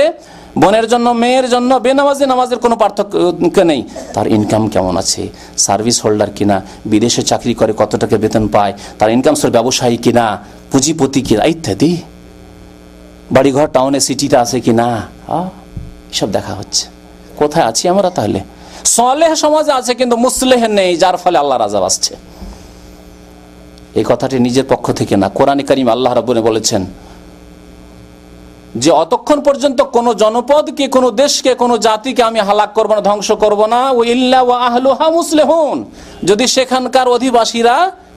A: বোনের জন্য, মেয়ের জন্য বেনামাজি নামাজের কোনো পার্থক্য নেই। তার ইনকাম কেমন আছে, সার্ভিস হোল্ডার কিনা, বিদেশে চাকরি করে কত টাকা বেতন পায়, তার ইনকাম সোর্স ব্যবসায়ী কিনা, পুঁজিপতি কিনা, ইত্যাদি, বাড়িঘর টাউনে সিটিতে আছে কিনা, এসব দেখা হচ্ছে। কোথায় আছি আমরা তাহলে? সালেহ সমাজে আছে কিন্তু মুসলেহ নেই, যার ফলে আল্লাহর আযাব আসছে। এই কথাটি নিজের পক্ষ থেকে না, কোরআনে কারীম আল্লাহ রাব্বুল বলেছেন যে অতক্ষণ পর্যন্ত কোন জনপদকে, কোন দেশকে, কোন জাতিকে আমি হালাক করব না, ধ্বংস করব না, ও ইল্লা ওয়া আহলুহা মুসলিহুন, যদি সেখানকার অধিবাসীরা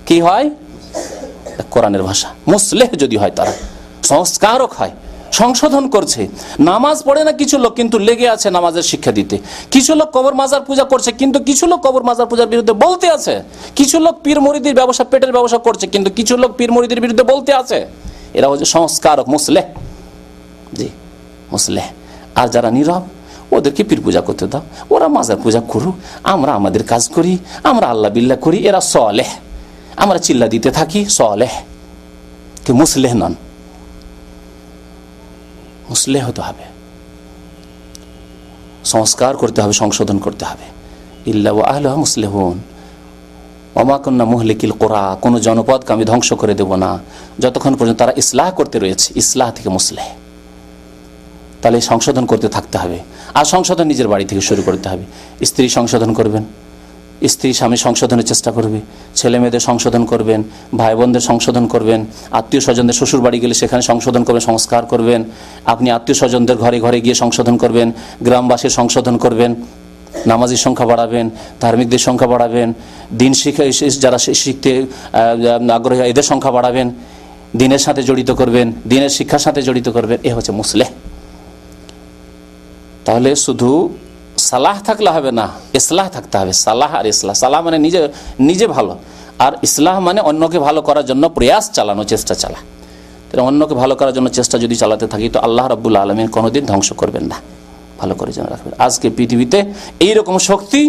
A: কি হয়, কোরআনের ভাষা মুসলিহ যদি হয়, তারা সংস্কারক হয়, সংশোধন করছে। নামাজ পড়ে না কিছু লোক, কিন্তু লেগে আছে নামাজের শিক্ষা দিতে। কিছু লোক কবর মাজার পূজা করছে, কিন্তু কিছু লোক কবর মাজার পূজার বিরুদ্ধে বলতে আছে। কিছু লোক পীর মুরিদির ব্যবসা, পেটের ব্যবসা করছে, কিন্তু কিছু লোক পীর মুরিদির বিরুদ্ধে বলতে আছে। এরা হচ্ছে সংস্কারক, মুসলেহ। জি, মুসলেহ। আর যারা নীরব, ওদেরকে পীর পূজা করতে দাও, ওরা মাজার পূজা করুক, আমরা আমাদের কাজ করি, আমরা আল্লাহ বিল্লাহ করি, এরা সালেহ। আমরা চিল্লা দিতে থাকি, সালেহ, কি মুসলেহ নন। মুসলেহ হতে হবে, সংস্কার করতে হবে, সংশোধন করতে হবে। ইল্লা ওয়া আহলুহা মুসলিহুন ওয়া মা কুন্না মুহলিকিল কুরা, কোন জনপদকে আমি ধ্বংস করে দেব না যতক্ষণ পর্যন্ত তারা ইসলাহ করতে রয়েছে। ইসলাহ থেকে মুসলেহ। তাহলে সংশোধন করতে থাকতে হবে। আর সংশোধন নিজের বাড়ি থেকে শুরু করতে হবে। স্ত্রী সংশোধন করবেন, স্ত্রী স্বামী সংশোধনের চেষ্টা করবে, ছেলে মেয়েদের সংশোধন করবেন, ভাই বোনদের সংশোধন করবেন, আত্মীয় স্বজনদের শ্বশুর বাড়ি গেলে সেখানে সংশোধন করবেন, সংস্কার করবেন। আপনি আত্মীয় স্বজনদের ঘরে ঘরে গিয়ে সংশোধন করবেন, গ্রামবাসীর সংশোধন করবেন, নামাজির সংখ্যা বাড়াবেন, ধার্মিকদের সংখ্যা বাড়াবেন, দিন শিখে যারা শিখতে আগ্রহী এদের সংখ্যা বাড়াবেন, দিনের সাথে জড়িত করবেন, দিনের শিক্ষার সাথে জড়িত করবেন। এ হচ্ছে মুসলেহ। তাহলে শুধু সালাহ থাকলে হবে না, ইসলাহ থাকতে হবে। সালাহ আর ইসলাহ, সালাহ মানে নিজে ভালো, আর ইসলাহ মানে অন্যকে ভালো করার জন্য প্রয়াস চালানো, চেষ্টা চালা। অন্যকে ভালো করার জন্য চেষ্টা যদি চালাতে থাকি তো আল্লাহ রাব্বুল আলামিন কোনোদিন ধ্বংস করবেন না, ভালো করে জেনে রাখবেন। আজকে পৃথিবীতে এইরকম শক্তি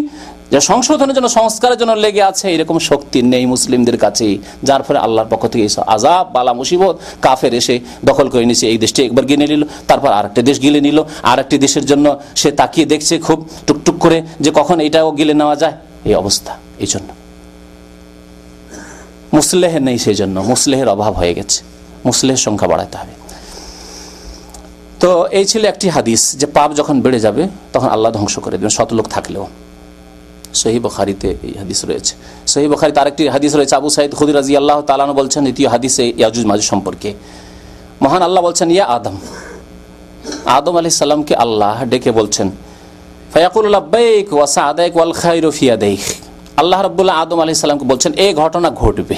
A: যা সংশোধনের জন্য, সংস্কারের জন্য লেগে আছে, এরকম শক্তি নেই মুসলিমদের কাছে, যার ফলে আল্লাহর পক্ষ থেকে এইসব আযাব, বালা, মুসিবত, কাফের এসে দখল করে নিয়েছে। এই দেশটি একবার গিলে নিল, তারপর আরেকটা দেশ গিলে নিল, আরেকটি দেশের জন্য সে তাকিয়ে দেখছে খুব টুকটুক করে যে কখন এটাও গিলে নেওয়া যায়। এই অবস্থা, এই জন্য মুসলেহ নেই, সেই জন্য মুসলেহের অভাব হয়ে গেছে, মুসলেহের সংখ্যা বাড়াতে হবে। তো এই ছিল একটি হাদিস যে পাপ যখন বেড়ে যাবে তখন আল্লাহ ধ্বংস করে দেবেন, শত লোক থাকলেও। সহিহ বুখারীতে এই হাদিস রয়েছে। সহিহ বুখারীতে আরেকটি হাদিস রয়েছে, আবু সাঈদ খুদরী রাদিয়াল্লাহু তাআলা আনহু বলছেন দ্বিতীয় হাদিসে ইয়াজুজ মাজুজ সম্পর্কে, মহান আল্লাহ বলছেন, ইয়া আদম, আদম আলাইহিস সালামকে আল্লাহ ডেকে বলছেন, ফায়াকুলু লাব্বাইক ওয়া সা'দাইক ওয়াল খায়রু ফি ইয়াদাইক। আল্লাহ রাব্বুল আদম আলাইহিস সালামকে বলছেন এই ঘটনা ঘটবে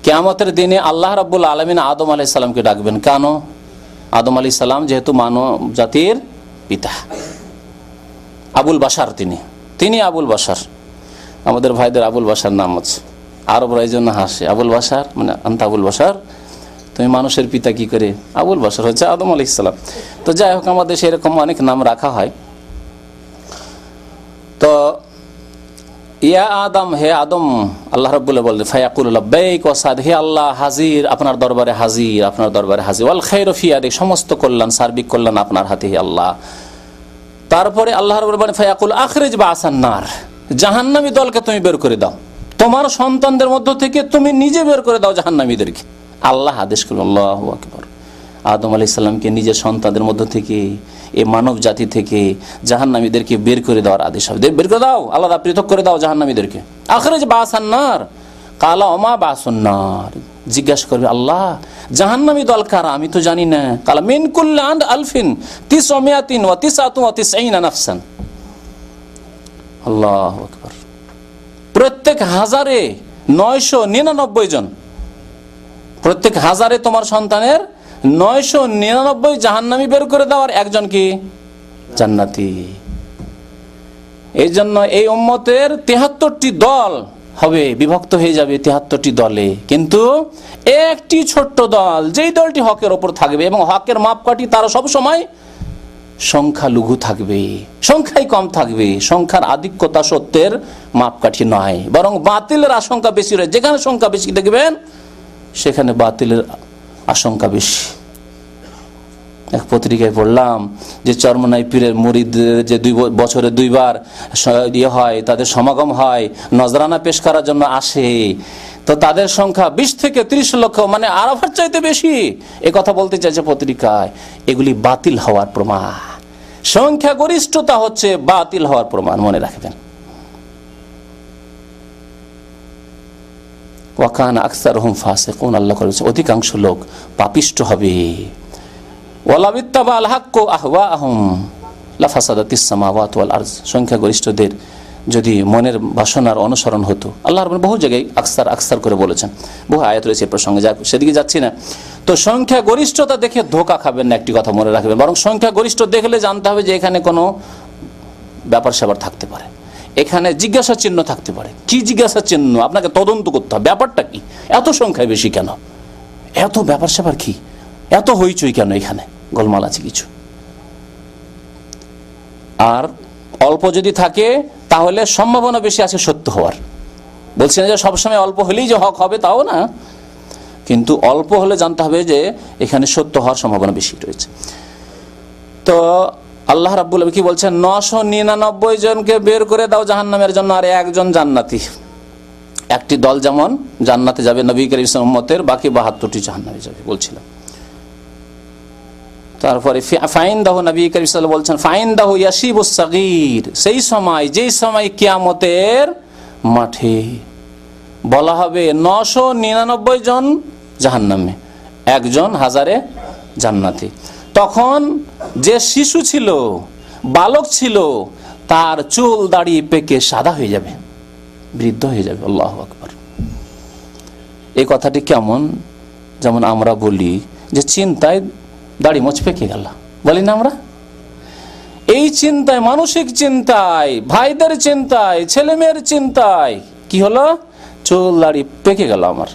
A: কিয়ামতের দিনে। আল্লাহ রাব্বুল আলামিন আদম আলাইহিস সালামকে ডাকবেন, কেন? আদম আলাইহিস সালাম যেহেতু মানব জাতির পিতা, আবুল বাশার, তিনি আবুল বাশার। আমাদের ভাইদের আবুল বাশার নাম আছে, আরবরা এই জন্য হাসে, আবুল বাশার মানে আনতা আবুল বাশার, তুমি মানুষের পিতা কি করে? আবুল বাশার হচ্ছে আদম আলাইহিস সালাম। তো যাই হোক, আমাদের সেরকম অনেক নাম রাখা হয়। তো ইয়া আদম, হে আদম, আল্লাহ রাব্বুল বললেন, ফায়াকুলু লাব্বাইক ওয়া সা'দ, হে আল্লাহ হাজির, আপনার দরবারে হাজির, আপনার দরবারে হাজির, ওয়াল খায়রু ফি ইয়াদিক, সমস্ত কল্যাণ, সার্বিক কল্যাণ আপনার হাতে হে আল্লাহ। তারপরে আল্লাহ রাব্বুল বলেন, ফায়াকুল আখরিজ বা'সান নার, জাহান্নামী দলকে তুমি বের করে দাও, তোমার সন্তানদের মধ্য থেকে তুমি নিজে বের করে দাও জাহান্নামীদেরকে। আল্লাহ আদেশ করলেন, আল্লাহু আকবার। আদম আলাইহিস সালামকে নিজের সন্তানদের মধ্য থেকে, এই মানব জাতি থেকে জাহান্নামীদেরকে বের করে দেওয়ার আদেশ হবে, বের করে দাও, আলাদা পৃথক করে দাও জাহান্নামীদেরকে। আখরিজ বা'সান নার, কালা ওমা বা'সুন নার, জিজ্ঞাসা করবে আল্লাহ জাহান্নামী দল কারা, আমি তো জানি না। কালা মিন কুল্লি আলফিন তিসমিয়াতিন ওয়া তিসআতু ওয়া তিসঈনা নাফসান। আল্লাহু আকবার। প্রত্যেক হাজারে 999 জন, প্রত্যেক হাজারে তোমার সন্তানের 999 জাহান্নামী বের করে দেওয়ার একজন কি জান্নাতি। এই জন্য এই উম্মতের 73টি দল হবে, বিভক্ত হয়ে যাবে 73টি দলে, কিন্তু একটি ছোট্ট দল, যেই দলটি হকের ওপর থাকবে এবং হকের মাপকাঠি তারা সব সময় সংখ্যালঘু থাকবে, সংখ্যাই কম থাকবে। সংখ্যার আধিক্যতা সত্যের মাপকাঠি নয়, বরং বাতিলের আশঙ্কা বেশি রয়েছে। যেখানে সংখ্যা বেশি দেখবেন সেখানে বাতিলের আশঙ্কা বেশি। এক পত্রিকায় পড়লাম যে চরমনাই পীরের মুরিদদের যে বছরে 2 বার হয়, তাদের সমাগম হয়, নজরানা পেশ করার জন্য আসে, তো তাদের সংখ্যা 20 থেকে 30 লক্ষ, মানে আরাফার চাইতে বেশি। এ কথা বলতে চাইছে পত্রিকায়। এগুলি বাতিল হওয়ার প্রমাণ, সংখ্যা গরিষ্ঠতা হচ্ছে বাতিল হওয়ার প্রমাণ, মনে রাখবেন। ওয়াকান আকসারুহুম ফাসিকুন, আল্লাহ বলেছেন অধিকাংশ লোক পাপিষ্ঠ হবে। ওয়ালাউ ইত্তাবাল হাক্কু আহওয়াহুম লাফাসাদাতিস সামাওয়াতু ওয়াল আরদ, সংখ্যাগরিষ্ঠদের যদি মনের বাসনার অনুসরণ হতো। আল্লাহ রাব্বুল বহু জায়গায় আকসার করে বলেছেন, বহু আয়াত রয়েছে প্রসঙ্গে, যা সেদিকে যাচ্ছি না। তো সংখ্যাগরিষ্ঠতা দেখে ধোঁকা খাবেন না, একটি কথা মনে রাখবেন, বরং সংখ্যাগরিষ্ঠ দেখলে জানতে হবে যে এখানে কোনো ব্যাপার স্যাপার থাকতে পারে, এখানে জিজ্ঞাসা চিহ্ন থাকতে পারে। কি জিজ্ঞাসা চিহ্ন? আপনাকে তদন্ত করতে হবে, ব্যাপারটা কি, এত সংখ্যায় বেশি কেন, এত ব্যাপার স্যাপার কি, এত হইচই কেন, এখানে গোলমাল আছে কিছু। আর অল্প যদি থাকে তাহলে সম্ভাবনা বেশি আছে সত্য হওয়ার। বলছি না যে সবসময় অল্প হলেই যে হক হবে, তাও না, কিন্তু অল্প হলে জানতে হবে যে এখানে সত্য হওয়ার সম্ভাবনা বেশি রয়েছে। তো আল্লাহ রাব্বুল আলামিন কি বলছেন? 999 জনকে বের করে দাও জাহান্নামের জন্য, আর একজন জান্নাতি। একটি দল যেমন জান্নাতে যাবে নবী করিম সাল্লাল্লাহু আলাইহি ওয়াসাল্লাম উম্মতের, বাকি 72টি জাহান্নামে যাবে বলছিলাম। তারপরে ফাইনদাহু, নবী করিম সাল্লাল্লাহু আলাইহি ওয়াসাল্লাম বলছেন ফাইনদাহু ইয়াশিবুস সাগীর, সেই সময়, যেই সময় কিয়ামতের মাঠে বলা হবে 999 জন জাহান্নামে, একজন হাজারে জান্নাতি। তখন যে শিশু ছিল, বালক ছিল, তার চুল দাড়ি পেকে সাদা হয়ে যাবে, বৃদ্ধ হয়ে যাবে। আল্লাহু আকবার। এই কথাটি কেমন? যেমন আমরা বলি যে চিন্তায় দাড়ি মোচ পেকে গেল, বলি না আমরা? এই চিন্তায়, মানসিক চিন্তায়, ভাইদের চিন্তায়, ছেলে মেয়ের চিন্তায় কি হলো? চুল দাড়ি পেকে গেল আমার।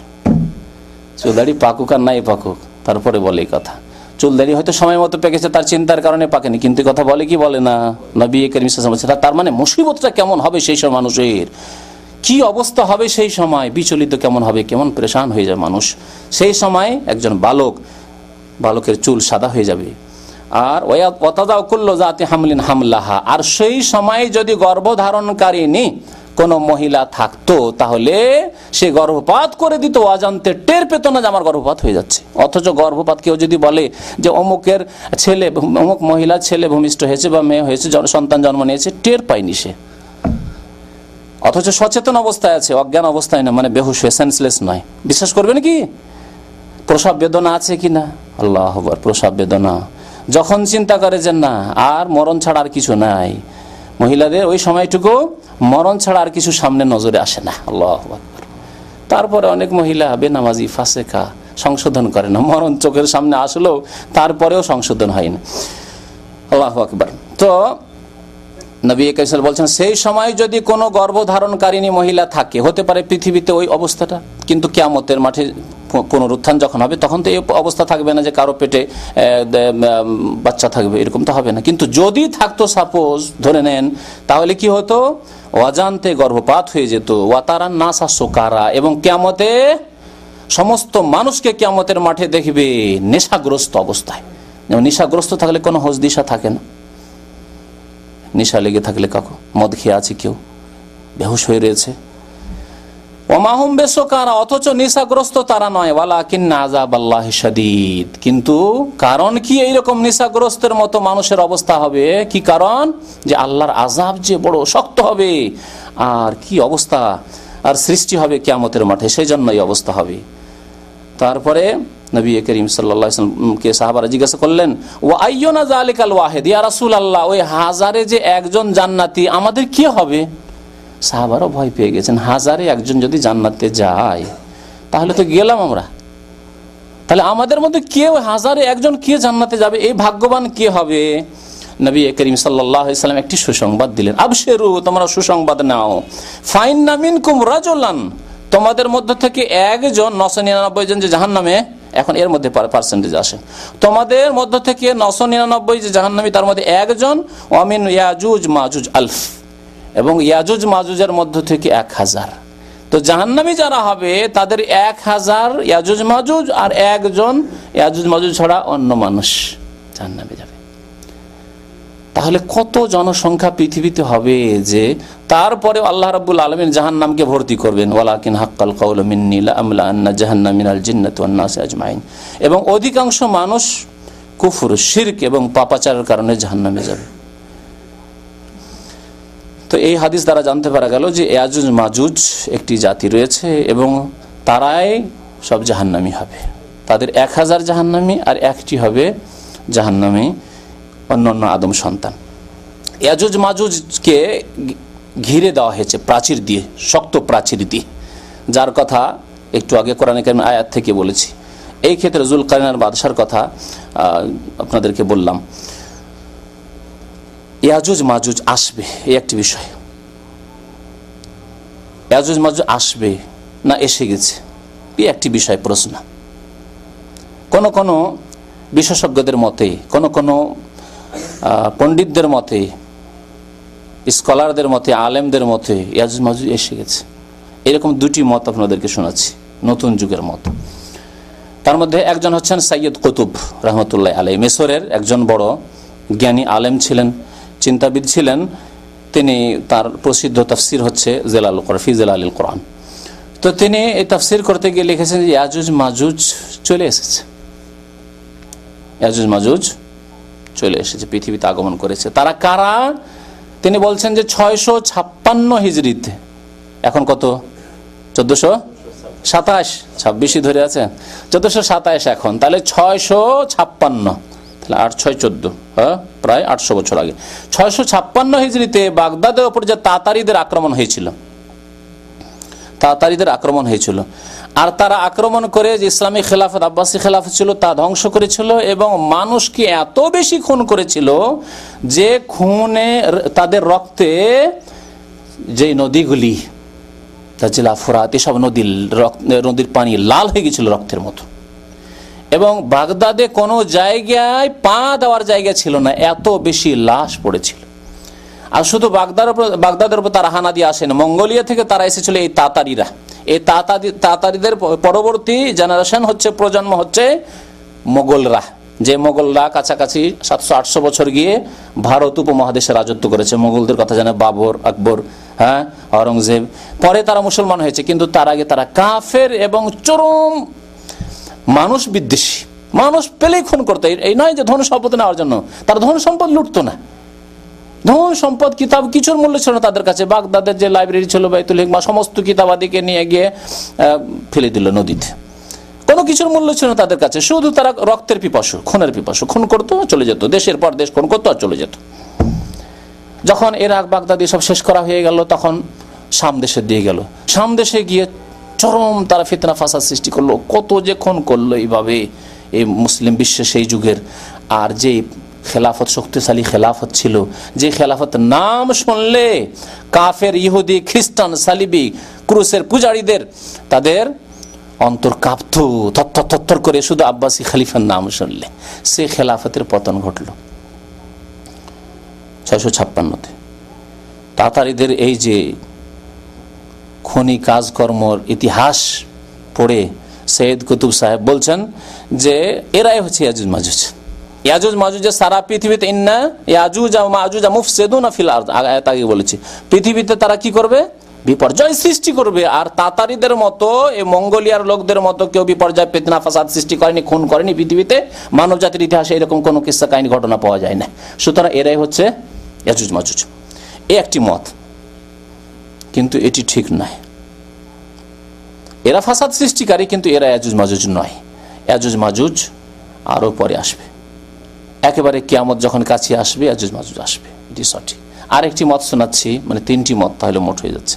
A: চুল দাড়ি পাকুক আর নাই পাকুক, তারপরে বলে এই কথা। চুল দাড়ি হয়তো সময় মতো পেকেছে, তার চিন্তার কারণে পাকেনি, কিন্তু কথা বলে কি বলে না? নবী করিম সাল্লাল্লাহু আলাইহি ওয়াসাল্লাম, তার মানে মুসিবতটা কেমন হবে সেই সময়, মানুষের কি অবস্থা হবে সেই সময়, বিচলিত কেমন হবে, কেমন পরেশান হয়ে যায় মানুষ সেই সময়। একজন বালকের চুল সাদা হয়ে যাবে। আর ওয়াতাদাউ কুল্লু যাতি হামলিন হামলাহা, আর সেই সময় যদি গর্ভধারণকারিণী কোন মহিলা থাকতো তাহলে সে গর্ভপাত করে দিত, অজান্তে টের পেত না যে আমার গর্ভপাত হয়ে যাচ্ছে। অথচ গর্ভপাত কেউ যদি বলে যে অমুকের ছেলে, অমুক মহিলা ছেলে ভূমিষ্ঠ হয়েছে বা মেয়ে হয়েছে, সন্তান জন্ম নিয়েছে, টের পায়নি সে, অথচ সচেতন অবস্থায় আছে, অজ্ঞান অবস্থায় না, মানে বেহুশ হয়ে, সেন্সলেস নয়। বিশ্বাস করবেন কি? প্রসব বেদনা আছে কিনা? আল্লাহু আকবার, প্রসব বেদনা যখন চিন্তা করে যে না আর মরণ ছাড়া আর কিছু নাই, মহিলাদের ওই সময়টুকু মরণ ছাড়া আর কিছু সামনে নজরে আসে না। আল্লাহু আকবার। তারপরে অনেক মহিলা বেনামাজি, ফাসেকা, সংশোধন করে না, মরণ চোখের সামনে আসলেও তারপরেও সংশোধন হয় না। আল্লাহু আকবার। তো নবী কারীম বলছেন সেই সময় যদি কোনো গর্ভধারণকারিণী মহিলা থাকে, হতে পারে পৃথিবীতে ওই অবস্থাটা, কিন্তু কিয়ামতের মাঠে পুনরুত্থান যখন হবে তখন তো এই অবস্থা থাকবে না যে কারো পেটে বাচ্চা থাকবে, এরকম তো হবে না। কিন্তু যদি থাকতো, সাপোজ ধরে নেন, তাহলে কি হতো? অজান্তে গর্ভপাত হয়ে যেত। ওয়াতারান নাসা সুকারা, এবং কিয়ামতে সমস্ত মানুষকে কিয়ামতের মাঠে দেখবে নেশাগ্রস্ত অবস্থায়। যেমন নেশাগ্রস্ত থাকলে কোনো হোশ দিশা থাকে না, নেশা লেগে থাকলে, কাকু মদ খেয়ে আছে, কেউ বেহুশ হয়ে রয়েছে, ওমাহুম বেসুকারা, অথচ নেশাগ্রস্ত তারা নয়, ওয়ালাকিন্না আযাবাল্লাহি শাদীদ। কিন্তু কারণ কি এইরকম নেশাগ্রস্তের মতো মানুষের অবস্থা হবে? কি কারণ? যে আল্লাহর আযাব যে বড় শক্ত হবে, আর কি অবস্থা আর সৃষ্টি হবে কিয়ামতের মাঠে, সেই জন্য এই অবস্থা হবে। তারপরে নবী করিম সাল্লাল্লাহু আলাইহি ওয়াসাল্লামকে সাহাবারা জিজ্ঞাসা করলেন, ওয়া আইয়ুনা যালিকাল ওয়াহিদ, ইয়া রাসূলুল্লাহ, ওই হাজারে যে একজন জান্নাতি, আমাদের কি হবে? সাহাবারও ভয় পেয়ে গেছেন, হাজারে একজন যদি জান্নাতে যায় তাহলে তো গেলাম আমরা, তাহলে আমাদের মধ্যে কেউ, হাজারে একজন কে জান্নাতে যাবে, এই ভাগ্যবান কে হবে? নবী করিম সাল্লাল্লাহু আলাইহি ওয়াসাল্লাম একটি সুসংবাদ দিলেন, আবশিরু, তোমরা সুসংবাদ নাও, ফাইন্না মিনকুম রাজুলান, তোমাদের মধ্য থেকে একজন, 999 জন যে জাহান্নামে, এখন এর মধ্যে পার্সেন্টেজ আসে, তোমাদের মধ্য থেকে 999 যে জাহান্নামী, তার মধ্যে একজন, ওয়ামিন ইয়াজুজ মাজুজ আলফ, এবং ইয়াজুজ মাজুজের মধ্য থেকে 1000। তো জাহান্নামী যারা হবে তাদের 1000 ইয়াজুজ মাজুজ, আর একজন ইয়াজুজ মাজুজ ছাড়া অন্য মানুষ জাহান্নামে যাবে। তাহলে কত জনসংখ্যা পৃথিবীতে হবে যে তারপরে আল্লাহ রাব্বুল আলামিন জাহান্নামকে ভর্তি করবেন, ওয়ালাকিন হাক্কাল কাউলু মিন্নী লাআমলাআন্না জাহান্নামা মিনাল জিন্নাতি ওয়ান নাসি আজমাইন, এবং অধিকাংশ মানুষ কুফর, শিরক এবং পাপাচারের কারণে জাহান্নামে যাবে। তো এই হাদিস দ্বারা জানতে পারা গেল যে ইয়াজুজ মাজুজ একটি জাতি রয়েছে এবং তারাই সব জাহান্নামী হবে। তাদের 1000 জাহান্নামী, আর একটি হবে জাহান্নামী অন্যান্য আদম সন্তান। ইয়াজুজ মাজুজকে ঘিরে দেওয়া হয়েছে প্রাচীর দিয়ে, শক্ত প্রাচীর দিয়ে, যার কথা একটু আগে কোরআনে কারীম আয়াত থেকে বলেছি। এই ক্ষেত্রে যুলকারনাইন বাদশার কথা আপনাদেরকে বললাম। ইয়াজুজ মাজুজ আসবে, এই একটি বিষয়। ইয়াজুজ মাজুজ আসবে না এসে গেছে, এই একটি বিষয় প্রশ্ন। কোন কোন বিশেষজ্ঞদের মতে, কোন কোন পণ্ডিতদের মতে, স্কলারদের মতে, আলেমদের মতে ইয়াজুজ মাজুজ এসে গেছে। এরকম দুটি মত আপনাদেরকে শোনাচ্ছি, নতুন যুগের মত। তার মধ্যে একজন হচ্ছেন সাইয়্যিদ কুতুব রহমতুল্লাহ আলাইহি, মিশরের একজন বড় জ্ঞানী আলেম ছিলেন, চিন্তাবিদ ছিলেন। তিনি, তার প্রসিদ্ধ তাফসির হচ্ছে জেলালুল কোরআন, ফি জেলালিল কোরআন। তো তিনি এই তাফসির করতে গিয়ে লিখেছেন যে ইয়াজুজ মাজুজ চলে এসেছে, ইয়াজুজ মাজুজ চলে এসেছে, পৃথিবীতে আগমন করেছে। তারা কারা? তিনি বলছেন যে 656 হিজরিতে, এখন কত? 1427, 26ই ধরে আছে, 1427 এখন, তাহলে 656, তাহলে 8 6 14, হ্যাঁ, প্রায় 800 বছর আগে। 656 হিজরিতে বাগদাদের ওপর যে তাতারিদের আক্রমণ হয়েছিল, আর তারা আক্রমণ করে যে ইসলামী খেলাফত, আব্বাসী খেলাফত ছিল, তা ধ্বংস করেছিল এবং মানুষকে এত বেশি খুন করেছিল যে খুনে, তাদের রক্তে যে নদীগুলি, তাজিলা, ফুরাত, এসব নদীর পানি লাল হয়ে গেছিল রক্তের মতো। এবং বাগদাদে কোনো জায়গায় পা দেওয়ার জায়গা ছিল না, এত বেশি লাশ পড়েছিল। আর শুধু বাগদাদের উপর তারা হানা দিয়ে আসেন, মঙ্গোলিয়া থেকে তারা এসেছিল এই তাতারিরা। এই তাতারিদের পরবর্তী জেনারেশন হচ্ছে, প্রজন্ম হচ্ছে মোগলরা, যে মোগলরা কাছাকাছি 700-800 বছর গিয়ে ভারত উপমহাদেশে রাজত্ব করেছে। মোগলদের কথা জানে বাবর, আকবর, হ্যাঁ, আওরঙ্গজেব। পরে তারা মুসলমান হয়েছে, কিন্তু তার আগে তারা কাফের এবং চরম মানুষ বিদ্বেষী, মানুষ পেলেই খুন করতো। এই নয় যে ধন সম্পদ নেওয়ার জন্য, তারা ধন সম্পদ লুটতো না। ধন সম্পদ কিতাব কিছুর মূল্য ছিল না তাদের কাছে। বাগদাদের যে লাইব্রেরি ছিল বাইতুল হিকমা, সমস্ত কিতাবাদিকে নিয়ে গিয়ে ফেলে দিল নদীতে। কোনো কিছুর মূল্য ছিল না তাদের কাছে, শুধু তারা রক্তের পিপাসু, খুনের পিপাসু, খুন করতো চলে যেত, দেশের পর দেশ খুন করতো আর চলে যেত। যখন ইরাক বাগদাদ সব শেষ করা হয়ে গেল, তখন শাম দেশে দিয়ে গেল। শাম দেশে গিয়ে চরম তারা ফিতনা ফাসাদ সৃষ্টি করলো, কত যে খুন করলো এইভাবে এই মুসলিম বিশ্বে সেই যুগের। আর যে খেলাফত, শক্তিশালী খেলাফত ছিল, যে খেলাফত নাম শুনলে কাফের, ইহুদি, খ্রিস্টান, সালিবি, ক্রুসের পূজারীদের তাদের অন্তর কাঁপত থরথর করে শুধু আব্বাসী খলিফার নাম শুনলে। সে খেলাফতের পতন ঘটল 656-তে। তাতারিদের এই যে খনি কাজকর্মর ইতিহাস পড়ে সৈয়দ কুতুব সাহেব বলছেন যে এরাই হচ্ছে ইয়াজুজ মাজুজ। ইয়াজুজ মাজুজের সারা পৃথিবীতে ইন্না ইয়াজুজ ওয়া মাজুজ মুফসিদুনা ফিল আরদ, আগে বলেছি, পৃথিবীতে তারা কি করবে? বিপর্যয় সৃষ্টি করবে। আর তাতারিদের মতো, এই মঙ্গোলিয়ার লোকদের মতো কেউ বিপর্যয়, ফিতনা ফাসাদ সৃষ্টি করেনি, খুন করেনি। পৃথিবীতে মানব জাতির ইতিহাসে এরকম কোনো কিস্সা কাহিনী ঘটনা পাওয়া যায় না। সুতরাং এরাই হচ্ছে ইয়াজুজ মাজুজ। এই একটি মত, কিন্তু এটি ঠিক নয়। এরা ফাসাদ সৃষ্টিকারী, কিন্তু এরা ইয়াজুজ মাজুজ নয়। ইয়াজুজ মাজুজ আরো পরে আসবে, একেবারে কিয়ামত যখন কাছে আসবে ইয়াজুজ মাজুজ আসবে, এটি সঠিক। আরেকটি মত শোনাচ্ছি, মানে 3টি মত তাহলে মোট হয়ে যাচ্ছে।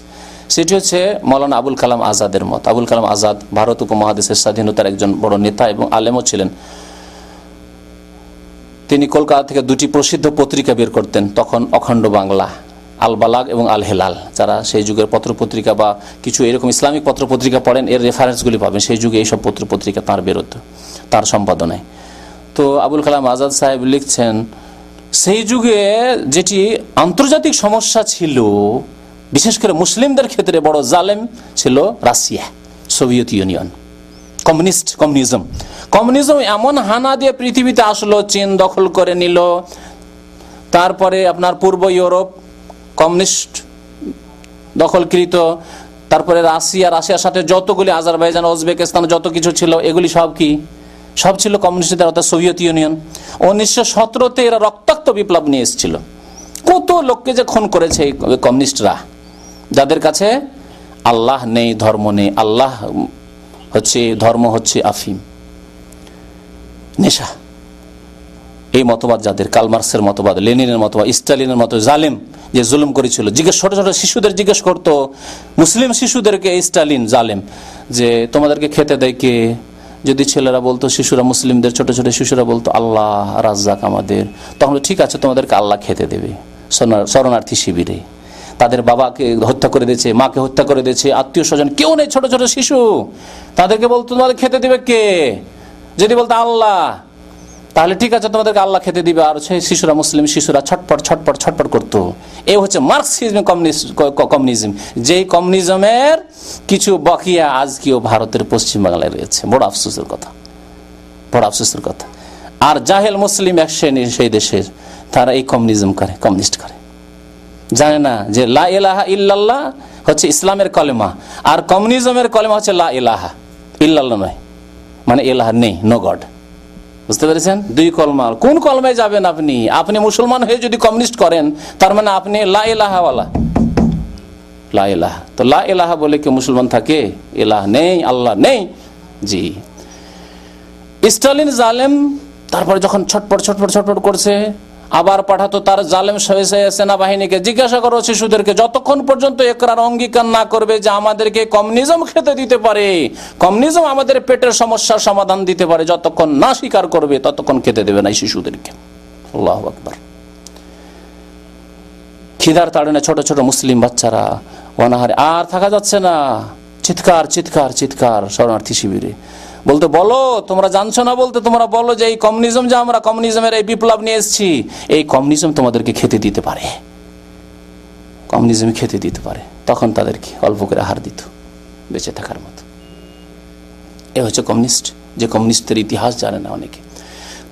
A: সেটি হচ্ছে মৌলানা আবুল কালাম আজাদের মত। আবুল কালাম আজাদ ভারত উপমহাদেশের স্বাধীনতার একজন বড় নেতা এবং আলেমও ছিলেন। তিনি কলকাতা থেকে 2টি প্রসিদ্ধ পত্রিকা বের করতেন তখন, অখণ্ড বাংলা, আল বালাগ এবং আল হেলাল। যারা সেই যুগের পত্রপত্রিকা বা কিছু এরকম ইসলামিক পত্রপত্রিকা পড়েন, এর রেফারেন্সগুলি পাবেন। সেই যুগে এইসব পত্রপত্রিকা তাঁর বেরোতো, তার সম্পাদনায়। তো আবুল কালাম আজাদ সাহেব লিখছেন, সেই যুগে যেটি আন্তর্জাতিক সমস্যা ছিল, বিশেষ করে মুসলিমদের ক্ষেত্রে বড় জালেম ছিল রাশিয়া, সোভিয়েত ইউনিয়ন, কমিউনিজম এমন হানা দিয়ে পৃথিবীতে আসলো, চীন দখল করে নিল। তারপরে আপনার পূর্ব ইউরোপ কমিউনিস্ট দখলকৃত। তারপরে রাশিয়ার সাথে যতগুলি, আজারবাইজান, উজবেকিস্তান, যত কিছু ছিল, এগুলি সব ছিল কমিউনিস্টদের, অর্থাৎ সোভিয়েত ইউনিয়ন। 1917-তে এরা রক্তাক্ত বিপ্লব নিয়ে এসেছিল। কত লোককে যে খুন করেছে এই কমিউনিস্টরা, যাদের কাছে আল্লাহ নেই, ধর্ম নেই। আল্লাহ হচ্ছে, ধর্ম হচ্ছে আফিম, নেশা। এই মতবাদ যাদের, কার্ল মার্কসের মতবাদ, লেনিনের মতবাদ, স্টালিনের মতো জালেম যে জুলুম করেছিল। ছোট ছোট শিশুদের জিজ্ঞেস করতো, মুসলিম শিশুদেরকে স্টালিন জালেম, যে তোমাদেরকে খেতে দেয় কে? যদি ছেলেরা বলতো, শিশুরা, মুসলিমদের ছোট ছোট শিশুরা বলতো আল্লাহ রাজ্জাক আমাদের, তখন ঠিক আছে তোমাদেরকে আল্লাহ খেতে দেবে। শরণার্থী শিবিরে তাদের বাবাকে হত্যা করে দিয়েছে, মাকে হত্যা করে দিয়েছে, আত্মীয় স্বজন কেউ নেই, ছোট ছোট শিশু, তাদেরকে বলতো তোমাদের খেতে দিবে কে? যদি বলতো আল্লাহ, তাহলে ঠিক আছে তোমাদেরকে আল্লাহ খেতে দিবে। আর সেই শিশুরা, মুসলিম শিশুরা ছটপট করতো। এই হচ্ছে মার্কসিজম, কমিউনিজম, যেই কমিউনিজমের কিছু বকিয়া আজকেও ভারতের পশ্চিম বাংলায় রয়েছে। বড় আফসোসের কথা। আর জাহেল মুসলিম এক শ্রেণীর সেই দেশের, তারা এই কমিউনিস্ট করে, জানে না যে লা ইলাহা ইল্লাল্লাহ হচ্ছে ইসলামের কলেমা, আর কমিউনিজমের কলেমা হচ্ছে লা ইলাহা ইল্লাল্লাহ নয়, মানে ইলাহা নেই, নো গড। বুঝতে পেরেছেন? 2 কলমা। কোন কলমায় যাবেন আপনি মুসলমান হয়ে যদি কমিউনিস্ট করেন, তার মানে আপনি লা ইলাহা ওয়ালা, লা ইলাহা। তো লা ইলাহা বলে কি মুসলমান থাকে? ইলাহ নেই, আল্লাহ নেই। জি, স্টালিন জালেম। তারপরে যখন ছটপট করছে, আবার পাঠাতো তার জালেম সেনাবাহিনীকে, জিজ্ঞাসা করো শিশুদেরকে, যতক্ষণ পর্যন্ত একরার অঙ্গীকার না করবে যে আমাদেরকে কমিউনিজম খেতে দিতে পারে, কমিউনিজম আমাদের পেটের সমস্যার সমাধান দিতে পারে, যতক্ষণ না স্বীকার করবে ততক্ষণ খেতে দেবে না এই শিশুদেরকে। আল্লাহু আকবার। খিদার তাড়নে ছোট ছোট মুসলিম বাচ্চারা অনাহারে, আর থাকা যাচ্ছে না, চিৎকার শরণার্থী শিবিরে। বলতে বলো, তোমরা জানছো না বলতে তোমরা বলো যে এই কমিউনিজম, যে আমরা কমিউনিজমের এই বিপ্লব নিয়ে এসেছি, এই কমিউনিজম তোমাদেরকে খেতে দিতে পারে, কমিউনিজম খেতে দিতে পারে। তখন তাদেরকে অল্প করে আহার দিত বেঁচে থাকার মতো। এ হচ্ছে কমিউনিস্ট, যে কমিউনিস্টের ইতিহাস জানে না অনেকে।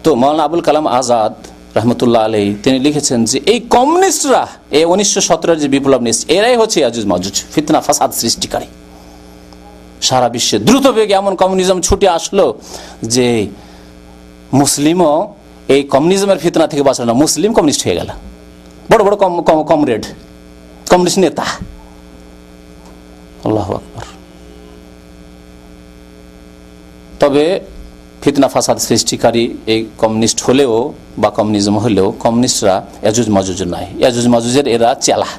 A: তো মাওলানা আবুল কালাম আজাদ রহমতুল্লাহ আলাই তিনি লিখেছেন যে এই কমিউনিস্টরা এই 1917 যে বিপ্লব নিয়েছে, এরাই হচ্ছে ইয়াজুজ মাজুজ, ফিতনা ফাসাদ সৃষ্টিকারী। সারা বিশ্বে দ্রুত বেগে এমন কমিউনিজম ছুটে আসলো যে মুসলিমও এই কমিউনিজমের ফিতনা থেকে বাঁচল না, মুসলিম কমিউনিস্ট হয়ে গেল, বড় বড় কমরেড, কমিউনিস্ট নেতা। আল্লাহু আকবার। তবে ফিতনা ফাসাদ সৃষ্টিকারী এই কমিউনিস্ট হলেও বা কমিউনিজম হলেও কমিউনিস্টরা ইয়াজুজ মাজুজ নয়, ইয়াজুজ মাজুজের এরা চেলা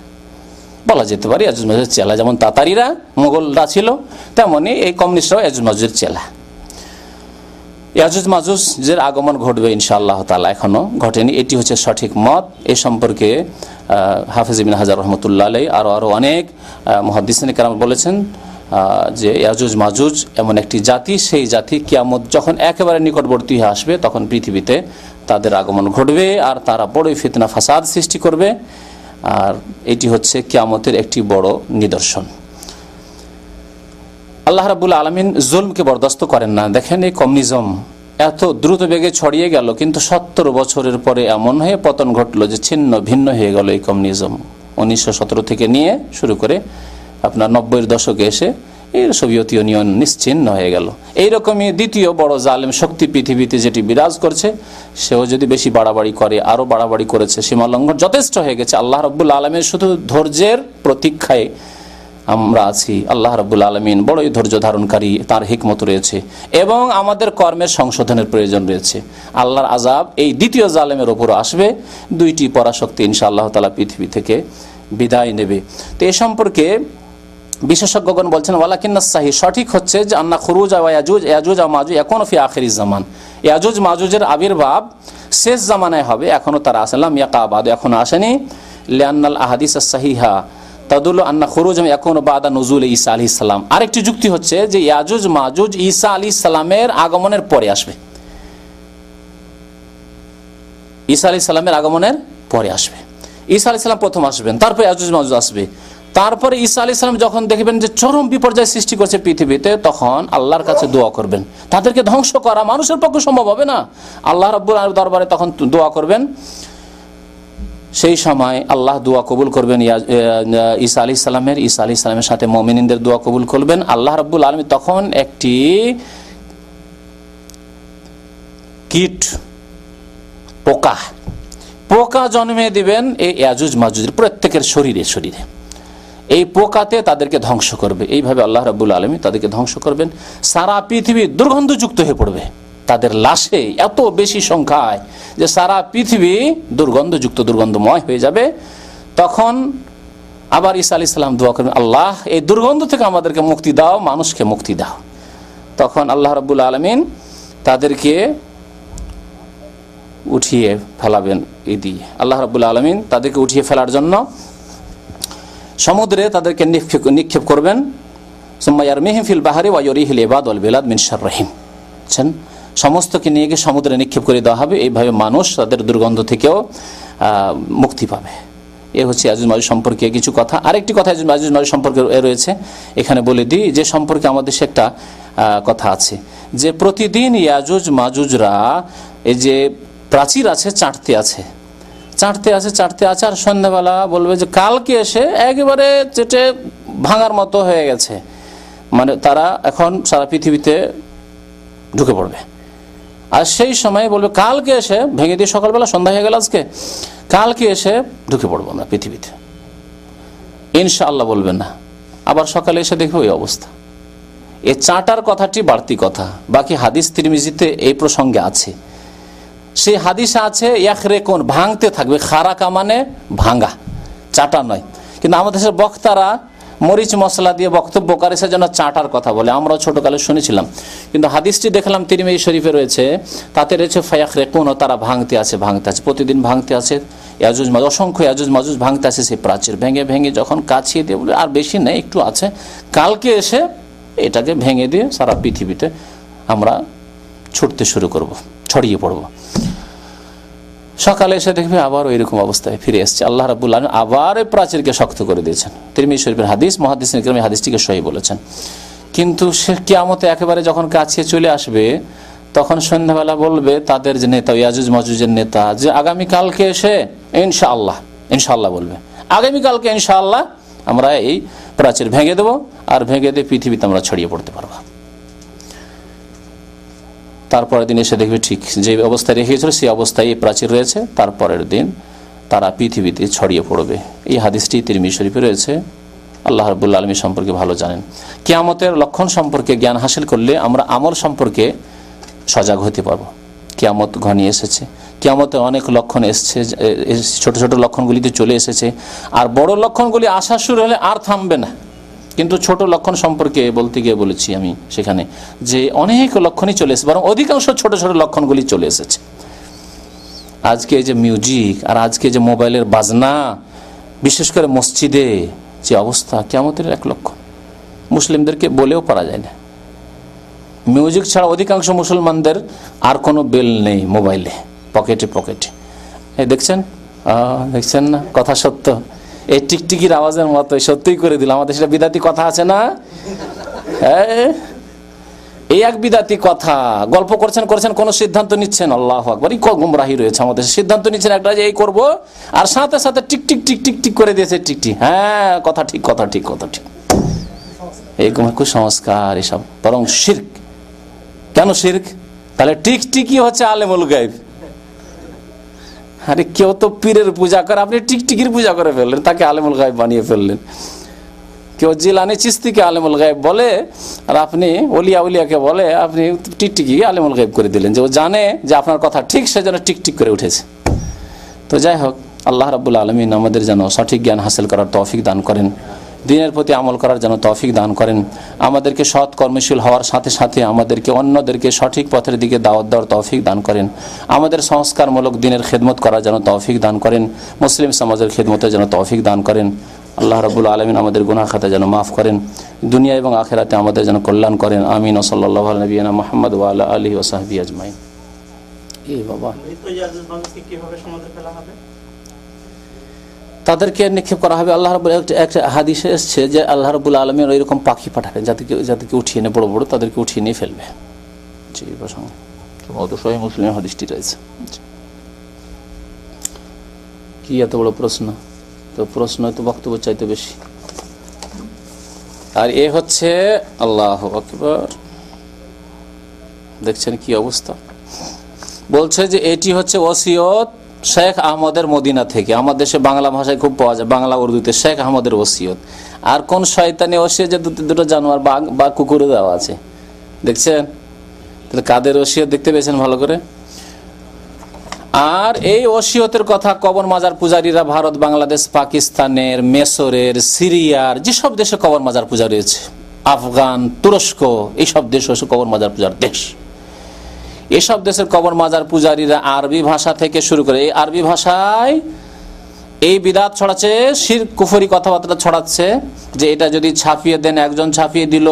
A: বলা যেতে পারে। ইয়াজুজ মাজুজের চেলা, যেমন তাতারিরা মোগলরা ছিল, তেমনি এই কমিউনিস্টরাও ইয়াজুজ মাজুজের চেলা। ইয়াজুজ মাজুজের আগমন ঘটবে ইনশাআল্লাহ তাআলা, এখনো ঘটেনি, এটি হচ্ছে সঠিক মত। এই সম্পর্কে হাফেজ ইবনে হাজার রহমতুল্লাহ আলাইহি আরো অনেক মুহাদ্দিসিন কেরাম বলেছেন যে ইয়াজুজ মাজুজ এমন একটি জাতি, সেই জাতি কিয়ামত যখন একেবারে নিকটবর্তী হয়ে আসবে তখন পৃথিবীতে তাদের আগমন ঘটবে আর তারা বড়ই ফিতনা ফাসাদ সৃষ্টি করবে। আর এটি হচ্ছে কিয়ামতের একটি বড় নিদর্শন। আল্লাহ রাব্বুল আলামিন জুলমকে বরদাস্ত করেন না। দেখেন এই কমিউনিজম এত দ্রুত বেগে ছড়িয়ে গেল, কিন্তু 70 বছরের পরে এমন হয়ে পতন ঘটলো যে ছিন্ন ভিন্ন হয়ে গেল এই কমিউনিজম। 1917 থেকে নিয়ে শুরু করে আপনার 90-এর দশকে এসে এই সোভিয়েত ইউনিয়ন নিশ্চিহ্ন হয়ে গেল। এইরকমই দ্বিতীয় বড় জালেম শক্তি পৃথিবীতে যেটি বিরাজ করছে, সেও যদি বেশি বাড়াবাড়ি করে, আরো বাড়াবাড়ি করেছে, সীমালঙ্ঘন যথেষ্ট হয়ে গেছে। আল্লাহ রাব্বুল আলামিন শুধু ধৈর্যের প্রতীক্ষায় আমরা আছি। আল্লাহ রাব্বুল আলামিন বড়ই ধৈর্য ধারণকারী, তার হিকমত রয়েছে এবং আমাদের কর্মের সংশোধনের প্রয়োজন রয়েছে। আল্লাহর আযাব এই দ্বিতীয় জালেমের উপর আসবে, দুইটি পরাশক্তি ইনশাআল্লাহ তাআলা পৃথিবী থেকে বিদায় নেবে। তো এ সম্পর্কে বিশেষজ্ঞগণ বলছেন ওয়ালাকিন্নাস সাহিহ, সঠিক হচ্ছে যে আন্না খুরুজ ওয়া ইয়াজুজ ওয়া মাজুজ এখনো ফি আখিরিজ জামান, ইয়াজুজ মাজুজের আবির্ভাব শেষ জামানায় হবে, এখনো তারা আসলাম ইয়াকাবাদ এখনো আসেনি। লিআন্নাল আহাদিস আস-সাহিহা তাদুল্লু আন্না খুরুজ এখনো বাদা নুজুল ঈসা আলাইহিস সালাম। আরেকটি যুক্তি হচ্ছে যে ইয়াজুজ মাজুজ ঈসা আলাইহিস সালামের আগমনের পরে আসবে, ঈসা আলাইহিস সালামের আগমনের পরে আসবে। ঈসা আলাইহিস সালাম প্রথম আসবেন, তারপরে ইয়াজুজ মাজুজ আসবে। তারপরে ঈসা আলাইহিস সালাম যখন দেখবেন যে চরম বিপর্যয় সৃষ্টি করছে পৃথিবীতে, তখন আল্লাহর কাছে দোয়া করবেন। তাদেরকে ধ্বংস করা মানুষের পক্ষে সম্ভব হবে না, আল্লাহ রাব্বুল আলামিনের দরবারে তখন দোয়া করবেন। সেই সময় আল্লাহ দোয়া কবুল করবেন ঈসা আলাইহিস সালামের, ঈসা আলাইহিস সালামের সাথে মুমিনদের দোয়া কবুল করবেন। আল্লাহ রাব্বুল আলামিন তখন একটি কীট পোকা জন্মে দিবেন এই ইয়াজুজ মাজুজের প্রত্যেকের শরীরে। এই পোকাতে তাদেরকে ধ্বংস করবে। এইভাবে আল্লাহ রাব্বুল আলামিন তাদেরকে ধ্বংস করবেন। সারা পৃথিবী দুর্গন্ধযুক্ত হয়ে পড়বে, তাদের লাশে এত বেশি সংখ্যায় যে সারা পৃথিবী দুর্গন্ধময় হয়ে যাবে। তখন আবার ঈসা আলাইহিস সালাম দোয়া করবেন, আল্লাহ এই দুর্গন্ধ থেকে আমাদেরকে মুক্তি দাও, মানুষকে মুক্তি দাও। তখন আল্লাহ রাব্বুল আলামিন তাদেরকে উঠিয়ে ফেলাবেন। আল্লাহ রাব্বুল আলামিন তাদেরকে উঠিয়ে ফেলার জন্য সমুদ্রে তাদেরকে নিক্ষেপ করবেন। সুম্মা ইয়ারমিহিম ফিল বাহরি ওয়া ইউরিহিল ইবাদ ওয়াল বিলাদ মিন শাররিহিম, সমস্তকে নিয়ে গিয়ে সমুদ্রে নিক্ষেপ করে দেওয়া হবে। এইভাবে মানুষ তাদের দুর্গন্ধ থেকেও মুক্তি পাবে। এ হচ্ছে ইয়াজুজ মাজুজ সম্পর্কে কিছু কথা। আরেকটি কথা ইয়াজুজ মাজুজ সম্পর্কে রয়েছে, এখানে বলে দিই, যে সম্পর্কে আমাদের দেশে একটা কথা আছে যে প্রতিদিন ইয়াজুজ মাজুজরা এই যে প্রাচীর আছে চাটতে আছে, আর সন্ধ্যাবেলা বলবে যে কালকে এসে একেবারে চেটে ভাঙার মতো হয়ে গেছে, মানে তারা এখন সারা পৃথিবীতে ঢুকে পড়বে। আর সেই সময় বলবে কালকে এসে ভেঙে দিয়ে, সকালবেলা সন্ধ্যা হয়ে গেল আজকে, কালকে এসে ঢুকে পড়বো আমরা পৃথিবীতে, ইনশাআল্লাহ বলবেন না। আবার সকালে এসে দেখবে ওই অবস্থা। এই চাটার কথাটি বাড়তি কথা, বাকি হাদিস তিরমিজিতে এই প্রসঙ্গে আছে। সেই হাদিসে আছে ইয়াখরেকুন, ভাঙতে থাকবে। খারাকা মানে ভাঙা, চাটা নয়। কিন্তু আমাদের দেশের বক্তারা মরিচ মশলা দিয়ে বক্তব্য করে সেজন্য চাটার কথা বলে, আমরাও ছোটকালে শুনেছিলাম। কিন্তু হাদিসটি দেখলাম তিরমিজি শরীফে রয়েছে, তাতে রয়েছে ফায়াখরেকুন, তারা ভাঙতে আছে, প্রতিদিন ভাঙতে আছে। ইয়াজুজ মাজুজ, অসংখ্য ইয়াজুজ মাজুজ ভাঙতে আছে সেই প্রাচীর, ভেঙে যখন কাছিয়ে দিয়ে বলে আর বেশি নেই, একটু আছে, কালকে এসে এটাকে ভেঙে দিয়ে সারা পৃথিবীতে আমরা ছুটতে শুরু করব, ছড়িয়ে পড়ব। সকালে এসে দেখবে আবার ওই রকম অবস্থায় ফিরে এসছে। আল্লাহ রাব্বুল আলামিন আবার ওই প্রাচীরকে শক্ত করে দিয়েছেন। তিরমিজি শরীফের হাদিস, মুহাদ্দিসিন কিরাম এই হাদিসটিকে সহিহ বলেছেন। কিন্তু সে কিয়ামতে একেবারে যখন কাছে চলে আসবে, তখন সন্ধ্যাবেলা বলবে তাদের যে নেতা, ইয়াজুজ মাজুজের নেতা, যে আগামীকালকে এসে ইনশাআল্লাহ, ইনশাআল্লাহ বলবে, আগামীকালকে ইনশাআল্লাহ আমরা এই প্রাচীর ভেঙে দেবো, আর ভেঙে দিয়ে পৃথিবীতে আমরা ছড়িয়ে পড়তে পারবো। তারপরের দিন এসে দেখবে ঠিক যে অবস্থায় রেখেছিল সেই অবস্থায় এই প্রাচীর রয়েছে। তারপরের দিন তারা পৃথিবীতে ছড়িয়ে পড়বে। এই হাদিসটি তিরমিজি শরীফে রয়েছে। আল্লাহ রাব্বুল আলামিন সম্পর্কে ভালো জানেন। কিয়ামতের লক্ষণ সম্পর্কে জ্ঞান হাসিল করলে আমরা আমল সম্পর্কে সজাগ হতে পারবো। কিয়ামত ঘনিয়ে এসেছে, কিয়ামতে অনেক লক্ষণ এসছে, ছোট ছোট লক্ষণগুলিতে চলে এসেছে, আর বড় লক্ষণগুলি আসা শুরু হলে আর থামবে না। কিন্তু ছোট লক্ষণ সম্পর্কে বলতে গিয়ে বলেছি আমি সেখানে যে অনেক লক্ষণই চলে এসেছে, বরং অধিকাংশ ছোট ছোট লক্ষণগুলি চলে এসেছে। আজকে যে মিউজিক আর আজকে যে মোবাইলের বাজনা, বিশেষ করে মসজিদে যে অবস্থা, কিয়ামতের এক লক্ষণ। মুসলিমদেরকে বলেও পারা যায় না। মিউজিক ছাড়া অধিকাংশ মুসলমানদের আর কোনো বেল নেই মোবাইলে, পকেটে পকেটে। এই দেখছেন, দেখছেন না, কথা সত্য। এই টিকটিকির আওয়াজের মতো সত্যিই করে দিল। আমাদের সেটা বিদাতি কথা আছে না, এই এক বিদাতি কথা। গল্প করছেন করছেন, কোন সিদ্ধান্ত নিচ্ছেন, আল্লাহু আকবার, গুমরাহি রয়েছে আমাদের। সিদ্ধান্ত নিচ্ছেন একটা যে এই করব, আর সাথে সাথে tick tick tick tick tick করে দিয়েছে টিকটি। হ্যাঁ, কথা ঠিক, কথা ঠিক, কথা ঠিক। এই কুসংস্কার এসব বরং শিরক। কেন শিরক? তাহলে টিকটিকি হচ্ছে আলেমুল গায়ব। আরে কেউ তো পীরের পূজা করে, আপনি টিকটিকির পূজা করে ফেললেন, তাকে আলেমুল গায়ব বানিয়ে ফেললেন। কেউ জিলানি চিস্তিকে আলেমুল গায়ব বলে, আর আপনি ওলিয়া উলিয়াকে বলে, আপনি টিকটিকি আলেমুল গায়ব করে দিলেন। যে ও জানে যে আপনার কথা ঠিক, সেজন্য টিকটিক করে উঠেছে। তো যাই হোক, আল্লাহ রাব্বুল আলামিন আমাদের যেন সঠিক জ্ঞান হাসিল করার তৌফিক দান করেন, দিনের প্রতি আমল করার যেন তৌফিক দান করেন, আমাদেরকে সৎ কর্মশীল হওয়ার সাথে সাথে আমাদেরকে অন্যদেরকে সঠিক পথের দিকে দাওয়াত দেওয়ার তৌফিক দান করেন, আমাদের সংস্কারমূলক দিনের খেদমত করার যেন তৌফিক দান করেন, মুসলিম সমাজের খেদমতের যেন তৌফিক দান করেন। আল্লাহ রাব্বুল আলামিন আমাদের গুনাহ খাতা যেন মাফ করেন, দুনিয়া এবং আখিরাতে আমাদের যেন কল্যাণ করেন। আমিন। ও সাল্লাল্লাহু আলা নবিয়িনা মুহাম্মদ ওয়া আলা আলিহি ওয়া সাহবিহি আজমাইন। এই বাবা, কিভাবে সমাজে ফেলা হবে? তাদেরকে নিক্ষেপ করা হবে। আল্লাহ রাব্বুল একটা হাদিসে এসেছে যে আল্লাহ রাব্বুল আলামিন ওইরকম পাখি পাঠাবেন যাদেরকে উঠিয়ে নিয়ে, বড় বড় তাদেরকে উঠিয়ে নিয়ে ফেলবে। জি, প্রসঙ্গে সহিহ মুসলিম হাদিসটি রয়েছে। কি এত বড় প্রশ্ন? তো প্রশ্ন তো বক্তব্য চাইতে বেশি। আর এ হচ্ছে আল্লাহু আকবার, দেখছেন কি অবস্থা। বলছে যে এটি হচ্ছে ওসিয়ত শেখ আহমদের মদিনা থেকে। আমার দেশে বাংলা ভাষায় খুব পাওয়া যায়, বাংলা উর্দুতে শেখ আহমদের ওসিয়ত। আর কোন শয়তানি ওসিয়ত যে দুটো জানোয়ার বা কুকুরে দেওয়া আছে, দেখছেন? তাহলে কাদের ওসিয়ত দেখতে পেয়েছেন ভালো করে? আর এই ওসিয়তের কথা কবর মাজার পূজারীরা ভারত, বাংলাদেশ, পাকিস্তানের, মেসরের, সিরিয়ার যেসব দেশে কবর মাজার পূজা রয়েছে, আফগান, তুরস্ক, এইসব দেশ হচ্ছে কবর মাজার পূজার দেশ। এসব দেশের কবর মাজার পূজারীরা আরবি ভাষা থেকে শুরু করে এই আরবি ভাষায় এই বিদাত ছড়াচ্ছে, শিরক কুফরি কথাবার্তা ছড়াচ্ছে যে এটা যদি ছাপিয়ে দেন, একজন ছাপিয়ে দিল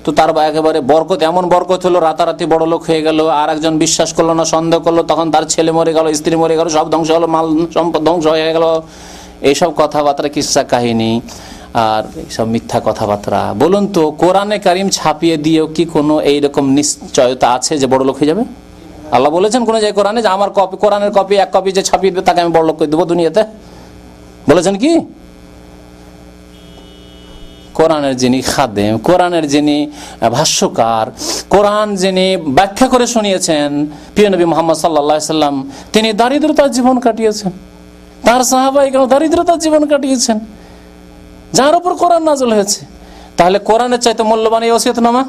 A: তো তার একেবারে বরকত, এমন বরকত হলো রাতারাতি বড় লোক হয়ে গেল। আর একজন বিশ্বাস করলো না, সন্দেহ করলো, তখন তার ছেলে মরে গেল, স্ত্রী মরে গেল, সব ধ্বংস হলো, মাল সম্পদ ধ্বংস হয়ে গেল। এইসব কথাবার্তা, কিসসা কাহিনী আর এইসব মিথ্যা কথাবার্তা। বলুন তো, কোরআনে কারিম ছাপিয়ে দিয়েও কি কোনো এইরকম নিশ্চয়তা আছে যে বড় লোক হয়ে যাবে? আল্লাহ বলেছেন কোন জায়গায় কোরআনে যে আমার কপি, কোরআনের কপি, এক কপি যে ছাপিয়ে দেবে তাকে আমি বড় লোক করে দেবো দুনিয়াতে? বলেছেন কি? কোরআনের যিনি খাদেম, কোরআনের যিনি ভাষ্যকার, কোরআন যিনি ব্যাখ্যা করে শুনিয়েছেন, প্রিয় নবী মুহাম্মদ সাল্লাল্লাহু আলাইহি সাল্লাম, তিনি দারিদ্রতার জীবন কাটিয়েছেন, তার সাহাবায়ে কেরাম দারিদ্রতার জীবন কাটিয়েছেন, যার উপর কোরআন নাযিল হয়েছে। তাহলে কোরআনের চাইতে মূল্যবান এই ওসিয়তনামা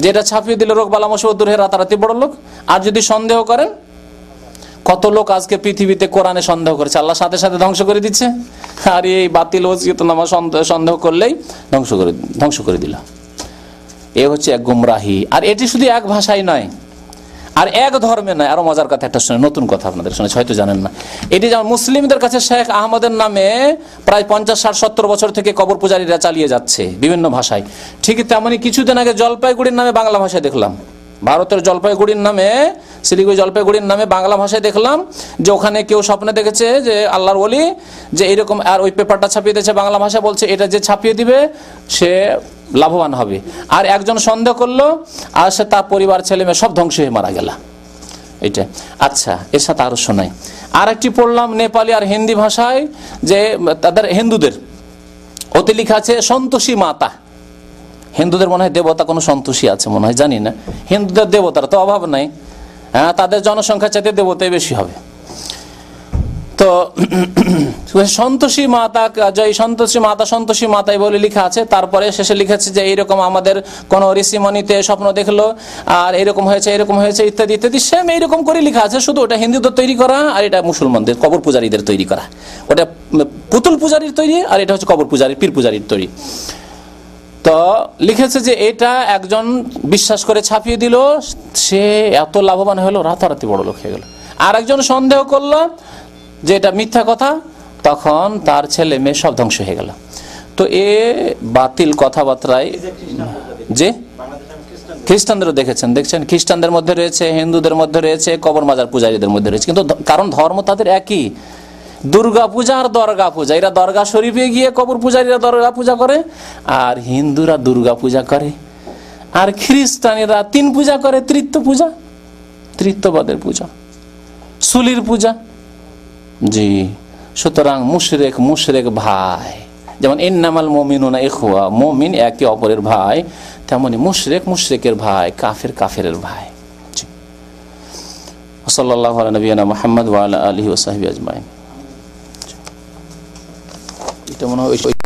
A: যেটা ছাপিয়ে দিলে রোগ বালা মুসিবত দূর হয়ে রাতারাতি বড় লোক। আর যদি সন্দেহ করেন, কত লোক আজকে পৃথিবীতে কোরআনে সন্দেহ করেছে, আল্লাহ সাথে সাথে ধ্বংস করে দিচ্ছে। আর এই বাতিল ওসিয়তনামা সন্দেহ করলেই ধ্বংস করে দিল। এ হচ্ছে এক গুমরাহি। আর এটি শুধু এক ভাষায় নয়, আর এক ধর্মে নয়। আরো মজার কথা একটা শুনে, নতুন কথা আপনাদের শুনে, হয়তো জানেন না। এটি যেমন মুসলিমদের কাছে শেখ আহমদের নামে প্রায় 50, 60, 70 বছর থেকে কবর পূজারীরা চালিয়ে যাচ্ছে বিভিন্ন ভাষায়, ঠিক তেমনি কিছুদিন আগে জলপাইগুড়ির নামে বাংলা ভাষায় দেখলাম ভারতের জলপাইগুড়ির নামে, শিলিগুড়ি জলপাইগুড়ির নামে বাংলা ভাষায় দেখলাম যে ওখানে কেউ স্বপ্নে দেখেছে যে আল্লাহর ওলি যে এইরকম, আর ওই পেপারটা ছাপিয়ে দিয়েছে বাংলা ভাষা, বলছে এটা যে ছাপিয়ে দিবে সে লাভবান হবে। আর একজন সন্দেহ করলো, আর সে তার পরিবার ছেলে মেয়ে সব ধ্বংস হয়ে মারা গেল। এইটা আচ্ছা, এর সাথে আরো শোনাই। আর একটি পড়লাম নেপালি আর হিন্দি ভাষায়, যে তাদের হিন্দুদের ওতে লেখা আছে সন্তোষী মাতা। হিন্দুদের মনে হয় দেবতা কোনো সন্তোষী আছে মনে হয়, জানি না। হিন্দুদের দেবতার তো অভাব নাই, হ্যাঁ, তাদের জনসংখ্যা চাইতে দেবতাই বেশি হবে। তো সন্তোষী মাতা, জয় সন্তোষী মাতা, সন্তোষী মাতাই বলে লেখা আছে। তারপরে শেষে লিখেছে যে এইরকম আমাদের কোন ঋষিমণিতে স্বপ্ন দেখলো আর এরকম হয়েছে, এরকম হয়েছে, ইত্যাদি ইত্যাদি, সেম এইরকম করে লেখা আছে। শুধু ওটা হিন্দুদের তৈরি করা, আর এটা মুসলমানদের কবর পূজারীদের তৈরি করা। ওটা পুতুল পূজারীর তৈরি, আর এটা হচ্ছে কবর পূজারী, পীর পূজারীর তৈরি। তো লিখেছে যে এটা একজন বিশ্বাস করে ছাপিয়ে দিল, সে এত লাভবান হলো, রাতারাতি বড় লোক হয়ে গেল। আর একজন সন্দেহ করলো যে এটা মিথ্যা কথা, তখন তার ছেলে মেয়ে সব ধ্বংস হয়ে গেল। তো এ বাতিল কথাবার্তায় যে খ্রিস্টানদেরও দেখছেন, খ্রিস্টানদের মধ্যে রয়েছে, হিন্দুদের মধ্যে রয়েছে, কবর মাজার পূজারীদের মধ্যে রয়েছে, কিন্তু কারণ ধর্ম তাদের একই, দুর্গা পূজা আর দরগা পূজা। এরা দরগা শরীফে গিয়ে কবর পূজারীরা দরগা পূজা করে, আর হিন্দুরা দুর্গা পূজা করে, আর খ্রিস্টানেরা 3 পূজা করে, তৃতীয় পূজা, তৃতীয়বাদের পূজা, সুলির পূজা। জি, সুতরাং মুশরিক ভাই, যেমন ইন্নামাল মুমিনুনা ইখওয়া, মুমিন একে অপরের ভাই, তেমনি মুশরিকের ভাই, কাফেরের ভাই। জি, সাল্লাল্লাহু আলা নবিয়িনা মুহাম্মদ ওয়া আলা আলিহি ওয়া সাহবিহি আজমাইন। এটা মনে হয়